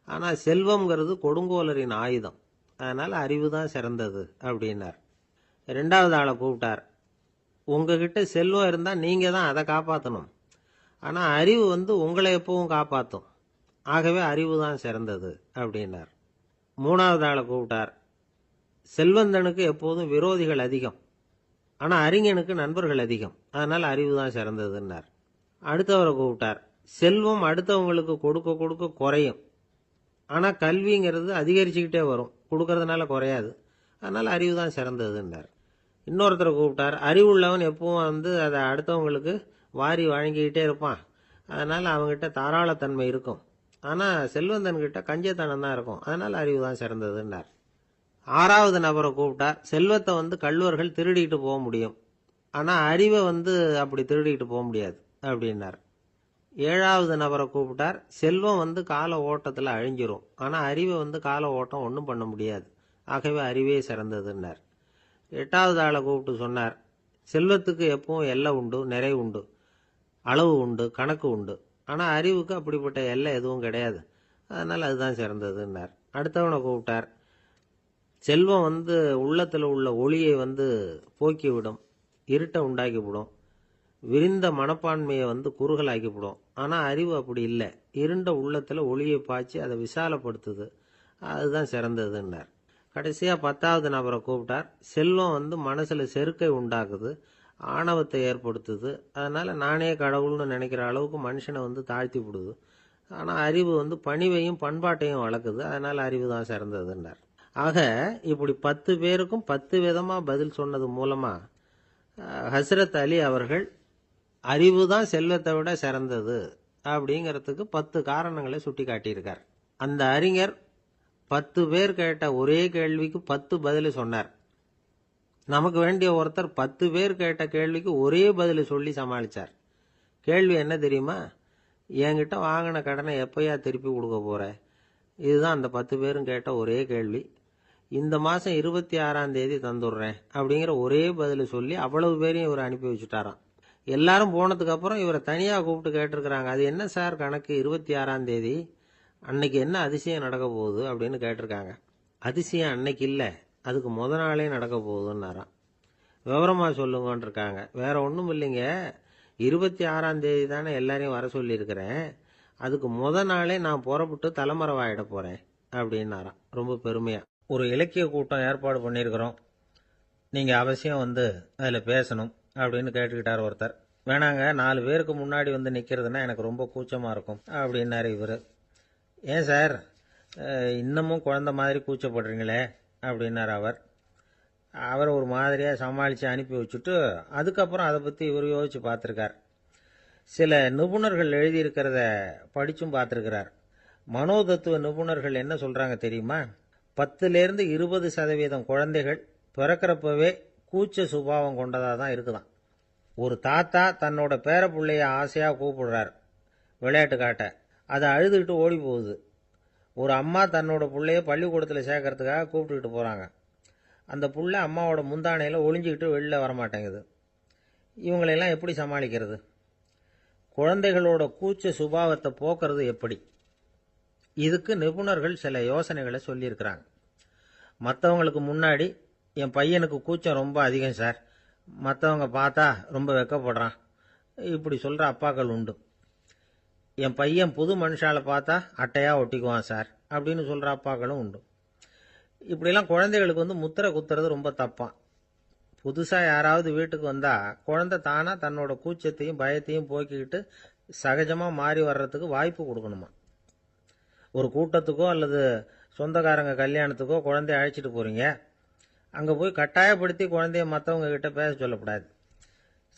ஆனால் செல்வம்ங்கிறது கொடுங்கோலரின் ஆயுதம். அதனால் அறிவு தான் சிறந்தது அப்படின்னார். ரெண்டாவது ஆளை கூப்பிட்டார். உங்ககிட்ட செல்வம் இருந்தால் நீங்கள் தான் அதை காப்பாற்றணும். ஆனால் அறிவு உங்களை எப்பவும் காப்பாற்றும். ஆகவே அறிவு தான் சிறந்தது அப்படின்னார். மூணாவது ஆளை கூப்பிட்டார். செல்வந்தனுக்கு எப்போதும் விரோதிகள் அதிகம், ஆனால் அறிஞனுக்கு நண்பர்கள் அதிகம். அதனால் அறிவு தான் சிறந்ததுன்னார். அடுத்தவரை கூப்பிட்டார். செல்வம் அடுத்தவங்களுக்கு கொடுக்க கொடுக்க குறையும், ஆனால் கல்விங்கிறது அதிகரிச்சுக்கிட்டே வரும், கொடுக்கறதுனால குறையாது. அதனால் அறிவு தான் சிறந்ததுன்னார். இன்னொருத்தரை கூப்பிட்டார். அறிவுள்ளவன் எப்பவும் அதை அடுத்தவங்களுக்கு வாரி வழங்கிக்கிட்டே இருப்பான். அதனால் அவங்ககிட்ட தாராளத்தன்மை இருக்கும். ஆனால் செல்வந்தன்கிட்ட கஞ்சத்தனம் தான் இருக்கும். அதனால் அறிவு தான் சிறந்ததுன்னார். ஆறாவது நபரை கூப்பிட்டார். செல்வத்தை கள்வர்கள் திருடிட்டு போக முடியும், ஆனால் அறிவை அப்படி திருடிட்டு போக முடியாது அப்படின்னார். ஏழாவது நபரை கூப்பிட்டார். செல்வம் கால ஓட்டத்தில் அழிஞ்சிரும், ஆனால் அறிவை கால ஓட்டம் ஒன்றும் பண்ண முடியாது. ஆகவே அறிவே சிறந்ததுன்னார். எட்டாவது ஆளை கூப்பிட்டு சொன்னார், செல்வத்துக்கு எப்பவும் எல்லை உண்டு, நிறை உண்டு, அளவு உண்டு, கணக்கு உண்டு. ஆனால் அறிவுக்கு அப்படிப்பட்ட எல்லை எதுவும் கிடையாது. அதனால் அதுதான் சிறந்ததுன்னார். அடுத்தவனை கூப்பிட்டார். செல்வம் உள்ளத்தில் உள்ள ஒளியை போக்கிவிடும், இருட்டை உண்டாக்கிவிடும், விரிந்த மனப்பான்மையை குறுகலாக்கிவிடும். ஆனால் அறிவு அப்படி இல்லை, இருண்ட உள்ளத்தில் ஒளியை பாய்ச்சி அதை விசாலப்படுத்துது. அதுதான் சிறந்ததுன்னார். கடைசியாக 10வது நபரை கூப்பிட்டார். செல்வம் மனசில் செருக்கை உண்டாக்குது, ஆணவத்தை ஏற்படுத்துது. அதனால் நானே கடவுள்னு நினைக்கிற அளவுக்கு மனுஷனை தாழ்த்தி விடுது. ஆனால் அறிவு பணிவையும் பண்பாட்டையும் வளர்க்குது. அதனால் அறிவு தான் சிறந்ததுன்னார். ஆக இப்படி 10 பேருக்கும் 10 விதமாக பதில் சொன்னது மூலமாக ஹஸ்ரத் அலி அவர்கள் அறிவு தான் செல்வத்தை விட சிறந்தது அப்படிங்கிறதுக்கு 10 காரணங்களை சுட்டி காட்டியிருக்கார். அந்த அறிஞர் 10 பேர் கேட்ட ஒரே கேள்விக்கு 10 பதில் சொன்னார். நமக்கு வேண்டிய ஒருத்தர் 10 பேர் கேட்ட கேள்விக்கு ஒரே பதில் சொல்லி சமாளித்தார். கேள்வி என்ன தெரியுமா? என்கிட்ட வாங்கின கடனை எப்பயா திருப்பி கொடுக்க போற? இதுதான் அந்த 10 பேரும் கேட்ட ஒரே கேள்வி. இந்த மாதம் 26ஆம் தேதி தந்துடுறேன் அப்படிங்கிற ஒரே பதில் சொல்லி அவ்வளவு பேரையும் இவர் அனுப்பி வச்சுட்டாராம். எல்லாரும் போனதுக்கு அப்புறம் இவரை தனியாக கூப்பிட்டு கேட்டிருக்கிறாங்க. அது என்ன சார் கணக்கு, 26ஆம் தேதி அன்னைக்கு என்ன அதிசயம் நடக்க போகுது அப்படின்னு கேட்டிருக்காங்க. அதிசயம் அன்னைக்கு இல்லை, அதுக்கு முத நாளே நடக்க போகுதுன்னாராம். விவரமாக சொல்லுங்கன்னு இருக்காங்க. வேற ஒன்றும் இல்லைங்க, 26ஆம் தேதி தானே எல்லாரையும் வர சொல்லியிருக்கிறேன், அதுக்கு முத நாளே நான் புறப்பட்டு தலைமறைவாயிட போகிறேன் அப்படின்னாராம் ரொம்ப பெருமையாக. ஒரு இலக்கிய கூட்டம் ஏற்பாடு பண்ணியிருக்கிறோம், நீங்கள் அவசியம் வந்து அதில் பேசணும் அப்படின்னு கேட்டுக்கிட்டார் ஒருத்தர். வேணாங்க, 4 பேருக்கு முன்னாடி வந்து நிற்கிறதுனா எனக்கு ரொம்ப கூச்சமாக இருக்கும் அப்படின்னாரு இவர். ஏன் சார் இன்னமும் குழந்த மாதிரி கூச்சப்படுறீங்களே அப்படின்னார் அவர். அவரை ஒரு மாதிரியாக சமாளித்து அனுப்பி வச்சுட்டு அதுக்கப்புறம் அதை பற்றி இவர் யோசித்து பார்த்துருக்கார். சில நிபுணர்கள் எழுதியிருக்கிறத படித்தும் பார்த்துருக்கிறார். மனோதத்துவ நிபுணர்கள் என்ன சொல்கிறாங்க தெரியுமா? 10லேருந்து 20% குழந்தைகள் பிறக்கிறப்பவே கூச்ச சுபாவம் கொண்டதாக தான் இருக்குதான். ஒரு தாத்தா தன்னோட பேர பிள்ளைய ஆசையாக கூப்பிடுறார் விளையாட்டு காட்ட, அதை அழுதுகிட்டு ஓடி போகுது. ஒரு அம்மா தன்னோட பிள்ளைய பள்ளிக்கூடத்தில் சேர்க்கறதுக்காக கூப்பிட்டுக்கிட்டு போகிறாங்க. அந்த புள்ள அம்மாவோட முந்தானையில் ஒளிஞ்சிக்கிட்டு வெளில வரமாட்டேங்குது. இவங்களெல்லாம் எப்படி சமாளிக்கிறது? குழந்தைகளோட கூச்ச சுபாவத்தை போக்குறது எப்படி? இதுக்கு நிபுணர்கள் சில யோசனைகளை சொல்லியிருக்கிறாங்க. மற்றவங்களுக்கு முன்னாடி என் பையனுக்கு கூச்சம் ரொம்ப அதிகம் சார், மற்றவங்க பார்த்தா ரொம்ப வெக்கப்படுறான், இப்படி சொல்கிற அப்பாக்கள் உண்டு. என் பையன் புது மனுஷால பார்த்தா அட்டையாக ஒட்டிக்குவான் சார் அப்படின்னு சொல்கிற அப்பாக்களும் உண்டு. இப்படிலாம் குழந்தைகளுக்கு வந்து முத்திரை குத்துறது ரொம்ப தப்பான். புதுசாக யாராவது வீட்டுக்கு வந்தால் குழந்தை தானாக தன்னோட கூச்சத்தையும் பயத்தையும் போக்கிக்கிட்டு சகஜமாக மாறி வர்றதுக்கு வாய்ப்பு கொடுக்கணுமா. ஒரு கூட்டத்துக்கோ அல்லது சொந்தக்காரங்க கல்யாணத்துக்கோ குழந்தைய அழைச்சிட்டு போகிறீங்க, அங்கே போய் கட்டாயப்படுத்தி குழந்தைய மற்றவங்க கிட்ட பேச சொல்லக்கூடாது.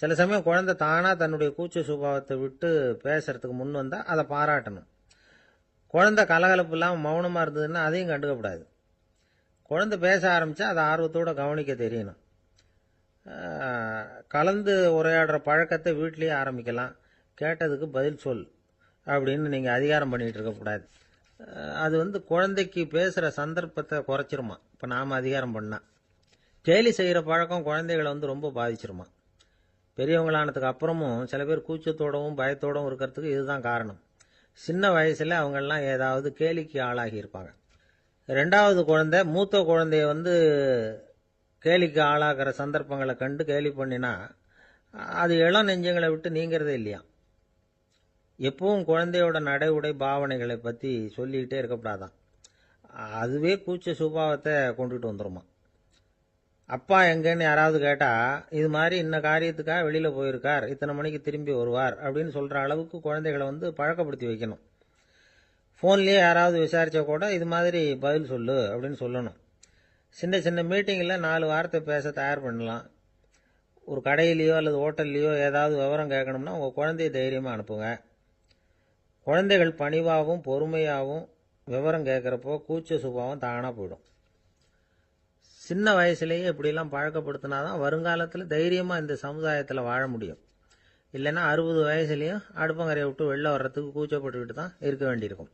சில சமயம் குழந்தை தானாக தன்னுடைய கூச்ச சுபாவத்தை விட்டு பேசுறதுக்கு முன் வந்தால் அதை பாராட்டணும். குழந்தை கலகலப்பு இல்லாமல் மௌனமாக இருந்ததுன்னா அதையும் கண்டுக்கக்கூடாது. குழந்தை பேச ஆரம்பித்தா அதை ஆர்வத்தோடு கவனிக்க தெரியணும். கலந்து உரையாடுற பழக்கத்தை வீட்லேயே ஆரம்பிக்கலாம். கேட்டதுக்கு பதில் சொல் அப்படின்னு நீங்கள் அதிகாரம் பண்ணிகிட்டு இருக்கக்கூடாது. அது வந்து குழந்தைக்கு பேசுகிற சந்தர்ப்பத்தை குறைச்சிருமா. இப்போ நாம் அதிகாரம் பண்ணால் கேலி செய்கிற பழக்கம் குழந்தைகளை வந்து ரொம்ப பாதிச்சிருமா. பெரியவங்களானதுக்கு அப்புறமும் சில பேர் கூச்சத்தோடவும் பயத்தோடவும் இருக்கிறதுக்கு இதுதான் காரணம். சின்ன வயசில் அவங்கெல்லாம் ஏதாவது கேலிக்கு ஆளாகி இருப்பாங்க. 2வது குழந்தை மூத்த குழந்தைய வந்து கேலிக்கு ஆளாகிற சந்தர்ப்பங்களை கண்டு கேலி பண்ணினா அது இளம் நெஞ்சங்களை விட்டு நீங்கிறதே இல்லையா. எப்பவும் குழந்தையோட நடை உடை பாவனைகளை பற்றி சொல்லிக்கிட்டே இருக்கக்கூடாதான். அதுவே கூச்ச சுபாவத்தை கொண்டுட்டு வந்துருமா. அப்பா எங்கன்னு யாராவது கேட்டால் இது மாதிரி இன்ன காரியத்துக்காக வெளியில் போயிருக்கார், இத்தனை மணிக்கு திரும்பி வருவார் அப்படின்னு சொல்கிற அளவுக்கு குழந்தைகளை வந்து பழக்கப்படுத்தி வைக்கணும். ஃபோன்லேயே யாராவது விசாரித்தா கூட இது மாதிரி பதில் சொல்லு அப்படின்னு சொல்லணும். சின்ன சின்ன மீட்டிங்கில் 4 வார்த்தை பேச தயார் பண்ணலாம். ஒரு கடையிலையோ அல்லது ஹோட்டல்லையோ ஏதாவது விவரம் கேட்கணும்னா உங்கள் குழந்தைய தைரியமாக அனுப்புங்க. குழந்தைகள் பணிவாகவும் பொறுமையாகவும் விவரம் கேட்குறப்போ கூச்ச சுபாவம் தானாக போயிடும். சின்ன வயசுலேயே இப்படிலாம் பழக்கப்படுத்தினா தான் வருங்காலத்தில் தைரியமாக இந்த சமுதாயத்தில் வாழ முடியும். இல்லைன்னா 60 வயசுலேயும் அடுப்பங்கரையை விட்டு வெளில வர்றதுக்கு கூச்சப்பட்டுக்கிட்டு தான் இருக்க வேண்டியிருக்கும்.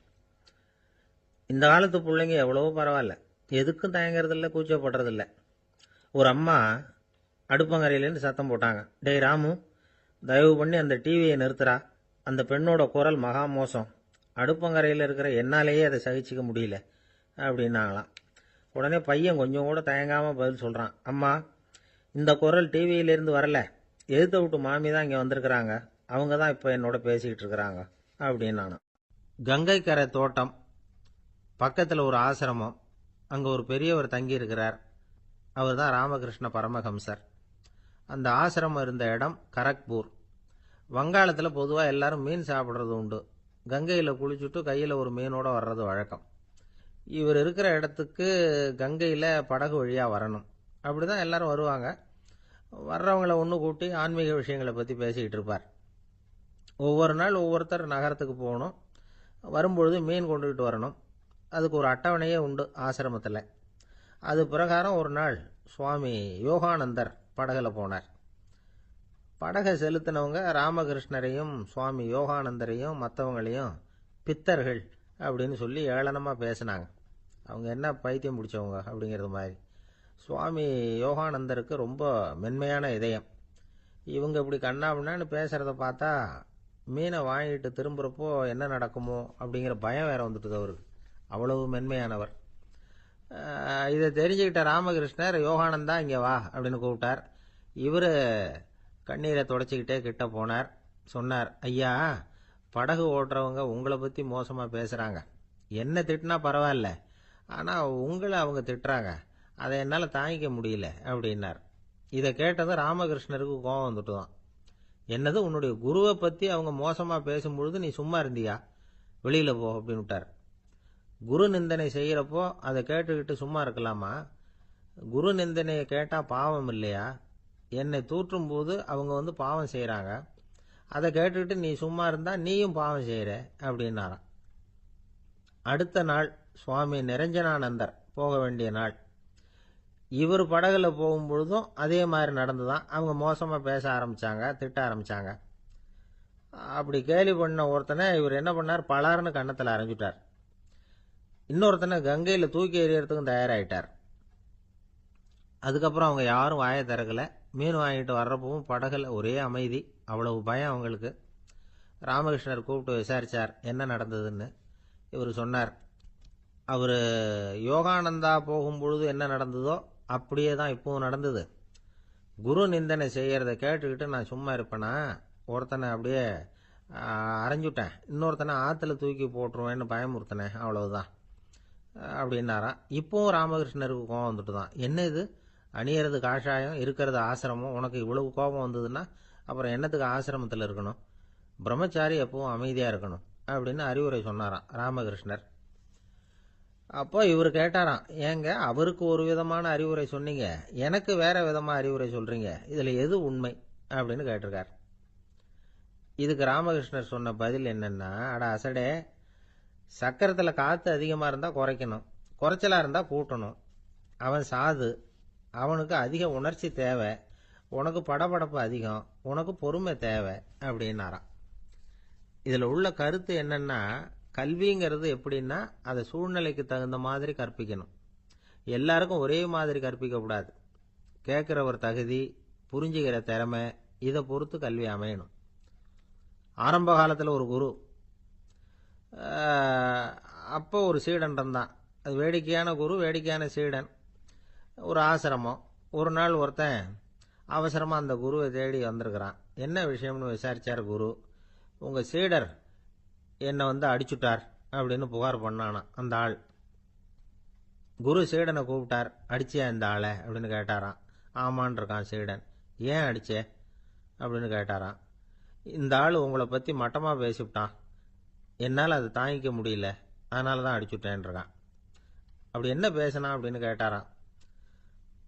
இந்த காலத்து பிள்ளைங்க எவ்வளவோ பரவாயில்ல, எதுக்கும் தயங்குறதில்ல, கூச்சப்படுறதில்ல. ஒரு அம்மா அடுப்பங்கரையிலேருந்து சத்தம் போட்டாங்க, டேய் ராமு, தயவு பண்ணி அந்த டிவியை நிறுத்துறா, அந்த பெண்ணோட குரல் மகா மோசம், அடுப்பங்கரையில் இருக்கிற என்னாலேயே அதை சகிச்சிக்க முடியல அப்படின்னாங்களாம். உடனே பையன் கொஞ்சம் கூட தயங்காமல் பதில் சொல்கிறான், அம்மா இந்த குரல் டிவியிலேருந்து வரல, எதிர்த்த விட்டு மாமி தான் இங்கே வந்திருக்கிறாங்க, அவங்க தான் இப்போ என்னோட பேசிக்கிட்டு இருக்கிறாங்க அப்படின்னு. கங்கை கரை தோட்டம் பக்கத்தில் ஒரு ஆசிரமம், அங்கே ஒரு பெரியவர் தங்கி இருக்கிறார். அவர் தான் ராமகிருஷ்ண பரமஹம்சர். அந்த ஆசிரமம் இருந்த இடம் கரக்பூர். வங்காளத்தில் பொதுவாக எல்லாரும் மீன் சாப்பிட்றது உண்டு. கங்கையில் குளிச்சுட்டு கையில் ஒரு மீனோட வர்றது வழக்கம். இவர் இருக்கிற இடத்துக்கு கங்கையில் படகு வழியாக வரணும். அப்படி தான் எல்லாரும் வருவாங்க. வர்றவங்கள ஒன்று கூட்டி ஆன்மீக விஷயங்களை பற்றி பேசிக்கிட்டு இருப்பார். ஒவ்வொரு நாள் ஒவ்வொருத்தர் நகரத்துக்கு போகணும், வரும்பொழுது மீன் கொண்டுகிட்டு வரணும். அதுக்கு ஒரு அட்டவணையே உண்டு ஆசிரமத்தில். அது பிரகாரம் ஒரு நாள் சுவாமி யோகானந்தர் படகுல போனார். படகை செலுத்தினவங்க ராமகிருஷ்ணரையும் சுவாமி யோகானந்தரையும் மற்றவங்களையும் பித்தர்கள் அப்படின்னு சொல்லி ஏளனமாக பேசினாங்க. அவங்க என்ன பைத்தியம் பிடிச்சவங்க அப்படிங்கிறது மாதிரி. சுவாமி யோகானந்தருக்கு ரொம்ப மென்மையான இதயம். இவங்க இப்படி கண்ணாபின்னான்னு பேசுகிறத பார்த்தா மீனை வாங்கிட்டு திரும்புகிறப்போ என்ன நடக்குமோ அப்படிங்கிற பயம் வேற வந்துட்டுது அவருக்கு. அவ்வளவு மென்மையானவர். இதை தெரிஞ்சுக்கிட்ட ராமகிருஷ்ணர், யோகானந்தா இங்கே வா அப்படின்னு கூப்பிட்டார். இவர் கண்ணீரை தொடச்சிக்கிட்டே கிட்ட போனார். சொன்னார், ஐயா, படகு ஓட்டுறவங்க உங்களை பற்றி மோசமாக பேசுகிறாங்க. என்ன திட்டினா பரவாயில்ல, ஆனால் உங்களை அவங்க திட்டுறாங்க, அதை என்னால் தாங்கிக்க முடியல அப்படின்னார். இதை கேட்டதும் ராமகிருஷ்ணருக்கு கோபம் வந்துட்டுதான். என்னது, உன்னுடைய குருவை பத்தி அவங்க மோசமா பேசும்பொழுது நீ சும்மா இருந்தியா? வெளியில போ அப்படின்னு விட்டார். குரு நிந்தனை செய்யறப்போ அதை கேட்டுக்கிட்டு சும்மா இருக்கலாமா? குரு நிந்தனையை கேட்டா பாவம் இல்லையா? என்னை தூற்றும் போது அவங்க பாவம் செய்யறாங்க. அதை கேட்டுக்கிட்டு நீ சும்மா இருந்தா நீயும் பாவம் செய்யற அப்படின்னாராம். அடுத்த நாள் சுவாமி நிரஞ்சனானந்தர் போக வேண்டிய நாள். இவர் படகுல போகும்பொழுதும் அதே மாதிரி நடந்துதான். அவங்க மோசமா பேச ஆரம்பிச்சாங்க, திட்ட ஆரம்பிச்சாங்க. அப்படி கேலி பண்ண ஒருத்தனை இவர் என்ன பண்ணார், பலார்னு கன்னத்தில் அரைஞ்சுட்டார். இன்னொருத்தனை கங்கையில தூக்கி எறியறதுக்கும் தயாராயிட்டார். அதுக்கப்புறம் அவங்க யாரும் வாயை திறக்கல. மீன் வாங்கிட்டு வர்றப்பவும் படகுல ஒரே அமைதி. அவ்வளவு பயம் அவங்களுக்கு. ராமகிருஷ்ணர் கூப்பிட்டு விசாரிச்சார் என்ன நடந்ததுன்னு. இவர் சொன்னார், அவர் யோகானந்தா போகும்பொழுது என்ன நடந்ததோ அப்படியே தான் இப்பவும் நடந்தது. குரு நிந்தனை செய்யறத கேட்டுக்கிட்டு நான் சும்மா இருப்பேனா? ஒருத்தனை அப்படியே அரைஞ்சுட்டேன், இன்னொருத்தனை ஆற்றுல தூக்கி போட்டுருவேன்னு பயமுறுத்தினேன், அவ்வளவுதான் அப்படின்னாராம். இப்பவும் ராமகிருஷ்ணருக்கு கோபம் வந்துட்டு தான். என்ன இது, அணியறது காஷாயம், இருக்கிறது ஆசிரமம், உனக்கு இவ்வளவு கோபம் வந்ததுன்னா அப்புறம் என்னத்துக்கு ஆசிரமத்தில் இருக்கணும்? பிரம்மச்சாரி எப்பவும் அமைதியாக இருக்கணும் அப்படின்னு அறிவுரை சொன்னாராம் ராமகிருஷ்ணர். அப்போ இவர் கேட்டாராம், ஏங்க அவருக்கு ஒரு விதமான அறிவுரை சொன்னீங்க, எனக்கு வேற விதமா அறிவுரை சொல்றீங்க, இதுல எது உண்மை அப்படின்னு கேட்டிருக்கார். இதுக்கு ராமகிருஷ்ணர் சொன்ன பதில் என்னன்னா, அட அசடே, சக்கரத்தில் காற்று அதிகமாக இருந்தால் குறைக்கணும், குறைச்சலாக இருந்தால் கூட்டணும். அவன் சாது, அவனுக்கு அதிக உணர்ச்சி தேவை, உனக்கு படபடப்பு அதிகம், உனக்கு பொறுமை தேவை அப்படின்னாராம். இதில் உள்ள கருத்து என்னன்னா, கல்விங்கிறது எப்படின்னா அதை சூழ்நிலைக்கு தகுந்த மாதிரி கற்பிக்கணும். எல்லாருக்கும் ஒரே மாதிரி கற்பிக்கக்கூடாது. கேட்குறவர் தகுதி, புரிஞ்சுக்கிற திறமை, இதை பொறுத்து கல்வி அமையணும். ஆரம்ப காலத்தில் ஒரு குரு, அப்போ ஒரு சீடன் இருந்தான். அது வேடிக்கையான குரு, வேடிக்கையான சீடன். ஒரு ஆசிரமம். ஒரு நாள் ஒருத்தன் அவசரமாக அந்த குருவை தேடி வந்திருக்கிறான். என்ன விஷயம்னு விசாரிச்சார் குரு. உங்கள் சீடர் என்னை அடிச்சுட்டார் அப்படின்னு புகார் பண்ணானா அந்த ஆள். குரு சீடனை கூப்பிட்டார். அடிச்சியா இந்த ஆளை அப்படின்னு கேட்டாராம். ஆமான் இருக்கான் சீடன். ஏன் அடிச்சே அப்படின்னு கேட்டாராம். இந்த ஆள் உங்களை பற்றி மட்டமாக பேசிவிட்டான், என்னால் அதை தாங்கிக்க முடியல, அதனால தான் அடிச்சுட்டேன்ருக்கான். அப்படி என்ன பேசினா அப்படின்னு கேட்டாராம்.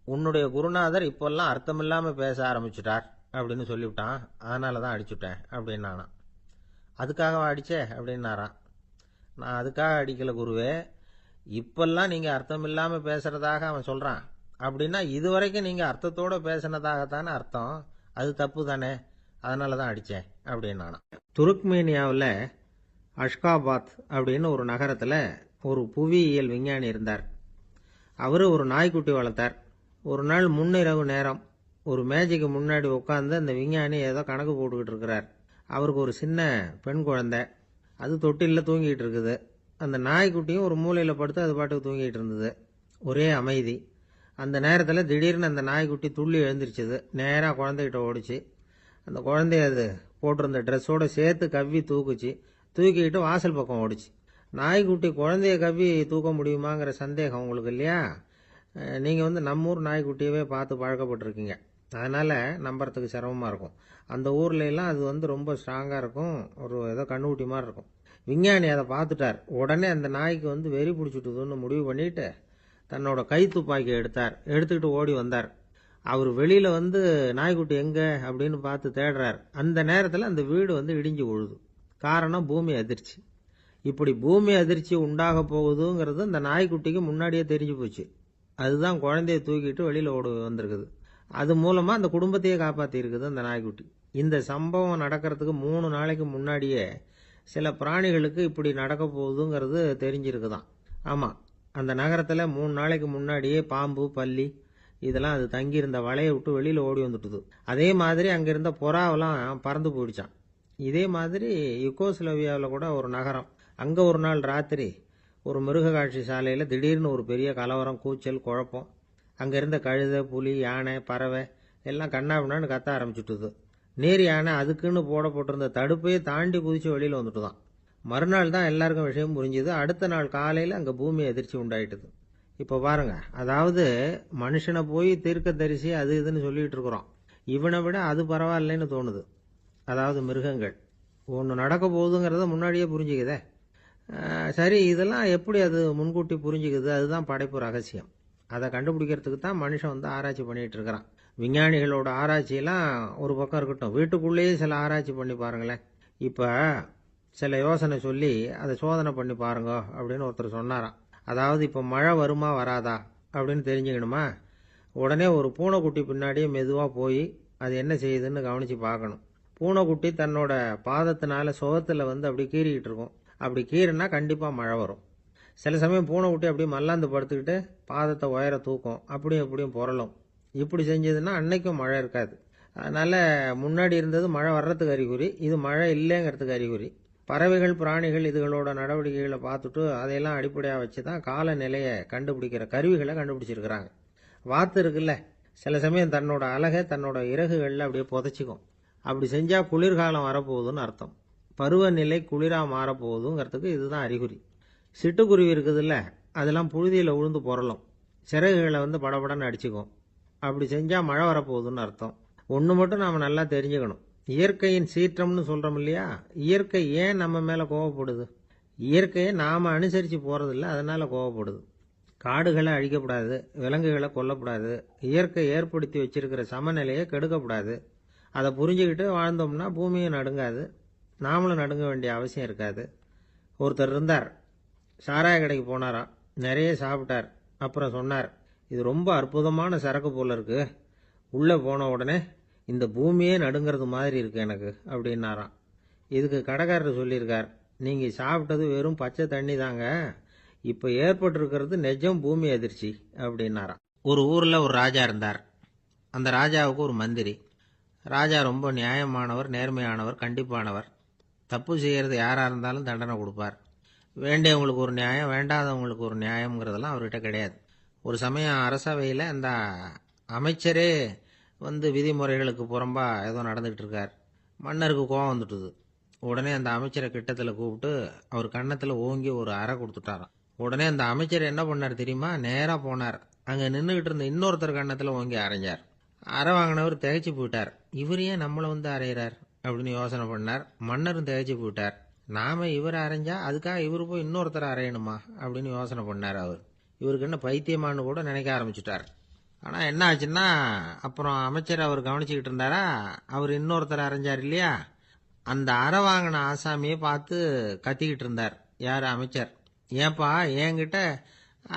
உன்னுடைய குருநாதர் இப்போல்லாம் அர்த்தமில்லாமல் பேச ஆரம்பிச்சுட்டார் அப்படின்னு சொல்லிவிட்டான், அதனால தான் அடிச்சுட்டேன் அப்படின்னானா. அதுக்காக அடிச்சே அப்படின்னாராம். நான் அதுக்காக அடிக்கல குருவே, இப்பெல்லாம் நீங்கள் அர்த்தம் இல்லாமல் பேசுறதாக அவன் சொல்கிறான், அப்படின்னா இதுவரைக்கும் நீங்கள் அர்த்தத்தோடு பேசினதாகத்தானே அர்த்தம், அது தப்பு தானே, அதனால தான் அடித்தேன் அப்படின்னானா. துருக்மேனியாவில் அஷ்காபாத் அப்படின்னு ஒரு நகரத்தில் ஒரு புவியியல் விஞ்ஞானி இருந்தார். அவர் ஒரு நாய்க்குட்டி வளர்த்தார். ஒரு நாள் முன்னிரவு நேரம் ஒரு மேஜைக்கு முன்னாடி உட்காந்து அந்த விஞ்ஞானி ஏதோ கணக்கு போட்டுக்கிட்டு இருக்கிறார். அவருக்கு ஒரு சின்ன பெண் குழந்தை, அது தொட்டிலில் தூங்கிட்டு இருக்குது. அந்த நாய்க்குட்டியும் ஒரு மூலையில் படுத்து அது பாட்டுக்கு தூங்கிட்டு இருந்தது. ஒரே அமைதி. அந்த நேரத்தில் திடீர்னு அந்த நாய்க்குட்டி துள்ளி எழுந்திரிச்சது. நேராக குழந்தைகிட்ட ஓடிச்சு. அந்த குழந்தைய அது போட்டிருந்த ட்ரெஸ்ஸோடு சேர்த்து கவ்வி தூக்குச்சு. தூக்கிக்கிட்டு வாசல் பக்கம் ஓடிச்சு. நாய்க்குட்டி குழந்தைய கவ்வி தூக்க முடியுமாங்கிற சந்தேகம் உங்களுக்கு இல்லையா? நீங்கள் நம்ம ஊர் நாய்க்குட்டியவே பார்த்து பழக்கப்பட்டிருக்கீங்க, அதனால் நம்புறதுக்கு சிரமமாக இருக்கும். அந்த ஊர்ல எல்லாம் அது ரொம்ப ஸ்ட்ராங்காக இருக்கும், ஒரு ஏதோ கண்ணுக்குட்டி மாதிரி இருக்கும். விஞ்ஞானி அதை பார்த்துட்டார். உடனே அந்த நாய்க்கு வெறி பிடிச்சிட்டுதுன்னு முடிவு பண்ணிட்டு தன்னோட கை துப்பாக்கி எடுத்துக்கிட்டு ஓடி வந்தார். அவர் வெளியில் நாய்க்குட்டி எங்கே அப்படின்னு பார்த்து தேடுறார். அந்த நேரத்தில் அந்த வீடு இடிஞ்சு விழுது. காரணம் பூமி அதிர்ச்சி. இப்படி பூமி அதிர்ச்சி உண்டாக போகுதுங்கிறது அந்த நாய்க்குட்டிக்கு முன்னாடியே தெரிஞ்சு போச்சு. அதுதான் குழந்தைய தூக்கிட்டு வெளியில் ஓடி வந்திருக்குது. அது மூலமாக அந்த குடும்பத்தையே காப்பாற்றி இருக்குது அந்த நாய்க்குட்டி. இந்த சம்பவம் நடக்கிறதுக்கு 3 நாளைக்கு முன்னாடியே சில பிராணிகளுக்கு இப்படி நடக்க போகுதுங்கிறது தெரிஞ்சிருக்குதான். ஆமாம், அந்த நகரத்தில் 3 நாளைக்கு முன்னாடியே பாம்பு, பல்லி இதெல்லாம் அது தங்கியிருந்த வலையை விட்டு வெளியில் ஓடி வந்துட்டுது. அதே மாதிரி அங்கிருந்த புறாவெல்லாம் பறந்து போயிடுச்சான். இதே மாதிரி யுகோஸ்லோவியாவில் கூட ஒரு நகரம், அங்கே ஒரு நாள் ராத்திரி ஒரு மிருக காட்சி சாலையில் திடீர்னு ஒரு பெரிய கலவரம், கூச்சல், குழப்பம். அங்கே இருந்த கழுதை, புலி, யானை, பறவை எல்லாம் கண்ணாபின்னான்னு கத்த ஆரம்பிச்சுட்டுது. நேர் யானை அதுக்குன்னு போடப்பட்டிருந்த தடுப்பையே தாண்டி குதிச்சு வெளியில் வந்துட்டு தான். மறுநாள் தான் எல்லாருக்கும் விஷயம் புரிஞ்சுது. அடுத்த நாள் காலையில் அங்கே பூமி அதிர்ச்சி உண்டாயிட்டுது. இப்போ பாருங்க, அதாவது மனுஷனை போய் தீர்க்கதரிசி அது இதுன்னு சொல்லிட்டு இருக்கிறோம். இவனை விட அது பரவாயில்லைன்னு தோணுது. அதாவது மிருகங்கள் ஒன்று நடக்க போகுதுங்கிறத முன்னாடியே புரிஞ்சுக்குதே. சரி, இதெல்லாம் எப்படி அது முன்கூட்டி புரிஞ்சுக்குது? அதுதான் படைப்பு ரகசியம். அதை கண்டுபிடிக்கிறதுக்கு தான் மனுஷன் வந்து ஆராய்ச்சி பண்ணிட்டு இருக்கிறான். விஞ்ஞானிகளோட ஆராய்ச்சியெல்லாம் ஒரு பக்கம் இருக்கட்டும், வீட்டுக்குள்ளேயே சில ஆராய்ச்சி பண்ணி பாருங்களேன். இப்போ சில யோசனை சொல்லி அதை சோதனை பண்ணி பாருங்க அப்படின்னு ஒருத்தர் சொன்னாராம். அதாவது இப்போ மழை வருமா வராதா அப்படின்னு தெரிஞ்சுக்கணுமா, உடனே ஒரு பூனைக்குட்டி பின்னாடியே மெதுவாக போய் அது என்ன செய்யுதுன்னு கவனித்து பார்க்கணும். பூனைக்குட்டி தன்னோட பாதத்தினால சுகத்தில் வந்து அப்படி கீறிக்கிட்டு இருக்கும். அப்படி கீறினா கண்டிப்பாக மழை வரும். சில சமயம் பூனைக்குட்டி அப்படியே மல்லாந்து படுத்துக்கிட்டு பாதத்தை உயர தூக்கும், அப்படியும் இப்படியும் புரளும். இப்படி செஞ்சதுன்னா அன்னைக்கும் மழை இருக்காது. அதனால் முன்னாடி இருந்தது மழை வர்றதுக்கு அறிகுறி, இது மழை இல்லைங்கிறதுக்கு அறிகுறி. பறவைகள் பிராணிகள் இதுகளோட நடவடிக்கைகளை பார்த்துட்டு அதையெல்லாம் அடிப்படையாக வச்சு தான் காலநிலையை கண்டுபிடிக்கிற கருவிகளை கண்டுபிடிச்சிருக்கிறாங்க. வாத்து இருக்குல்ல, சில சமயம் தன்னோட அழகை தன்னோட இறகுகளில் அப்படியே புதைச்சிக்கும். அப்படி செஞ்சால் குளிர்காலம் வரப்போகுதுன்னு அர்த்தம். பருவநிலை குளிராக மாறப்போகுதுங்கிறதுக்கு இதுதான் அறிகுறி. சிட்டுக்குருவி இருக்குதுல்ல, அதெல்லாம் புழுதியில் உழுந்து புரளும், சிறகுகளை வந்து படபடன்னு அடிச்சுக்கும். அப்படி செஞ்சால் மழை வரப்போகுதுன்னு அர்த்தம். ஒன்று மட்டும் நாம் நல்லா தெரிஞ்சுக்கணும், இயற்கையின் சீற்றம்னு சொல்கிறோம் இல்லையா, இயற்கை ஏன் நம்ம மேலே கோவப்படுது? இயற்கையை நாம் அனுசரித்து போகிறதில்ல, அதனால் கோவப்படுது. காடுகளை அழிக்கப்படாது, விலங்குகளை கொல்லக்கூடாது, இயற்கை ஏற்படுத்தி வச்சிருக்கிற சமநிலையை கெடுக்கக்கூடாது. அதை புரிஞ்சுக்கிட்டு வாழ்ந்தோம்னா பூமியும் நடுங்காது, நாமளும் நடுங்க வேண்டிய அவசியம் இருக்காது. ஒருத்தர் இருந்தார், சாராய கடைக்கு போனாராம், நிறைய சாப்பிட்டார். அப்புறம் சொன்னார், இது ரொம்ப அற்புதமான சரக்கு போல இருக்கு. உள்ளே போன உடனே இந்த பூமியே நடுங்கிறது மாதிரி இருக்கு எனக்கு அப்படின்னாராம். இதுக்கு கடைக்காரர் சொல்லியிருக்கார், நீங்கள் சாப்பிட்டது வெறும் பச்சை தண்ணி தாங்க, இப்போ ஏற்பட்டிருக்கிறது நிஜம் பூமி அதிர்ச்சி அப்படின்னாராம். ஒரு ஊரில் ஒரு ராஜா இருந்தார். அந்த ராஜாவுக்கு ஒரு மந்திரி. ராஜா ரொம்ப நியாயமானவர், நேர்மையானவர், கண்டிப்பானவர். தப்பு செய்கிறது யாராக இருந்தாலும் தண்டனை கொடுப்பார். வேண்டியவங்களுக்கு ஒரு நியாயம், வேண்டாதவங்களுக்கு ஒரு நியாயம்ங்கிறதெல்லாம் அவர்கிட்ட கிடையாது. ஒரு சமயம் அரசவையில் அந்த அமைச்சரே வந்து விதிமுறைகளுக்கு புறம்பா ஏதோ நடந்துகிட்டு இருக்கார். மன்னருக்கு கோபம் வந்துட்டுது. உடனே அந்த அமைச்சரை கிட்டத்தில் கூப்பிட்டு அவர் கன்னத்தில் ஓங்கி ஒரு அறை கொடுத்துட்டாராம். உடனே அந்த அமைச்சர் என்ன பண்ணார் தெரியுமா, நேராக போனார், அங்கே நின்றுக்கிட்டு இருந்த இன்னொருத்தர் கன்னத்தில் ஓங்கி அரைஞ்சார். அறை வாங்கினவர் திகைச்சு போயிட்டார். இவர் ஏன் நம்மளை வந்து அரைகிறார் அப்படின்னு யோசனை பண்ணார். மன்னரும் திகைச்சு போயிட்டார். நாம இவர் அரைஞ்சா அதுக்காக இவர் போய் இன்னொருத்தர் அரையணுமா அப்படின்னு யோசனை பண்ணார். இவருக்கு என்ன பைத்தியமானு கூட நினைக்க ஆரம்பிச்சுட்டார். ஆனால் என்ன ஆச்சுன்னா, அப்புறம் அமைச்சர் அவர் கவனிச்சுக்கிட்டு இருந்தாரா, அவர் இன்னொருத்தர் அரைஞ்சார் இல்லையா, அந்த அறை வாங்கின ஆசாமியை பார்த்து கத்திக்கிட்டு இருந்தார். யார்? அமைச்சர். ஏன்பா என்கிட்ட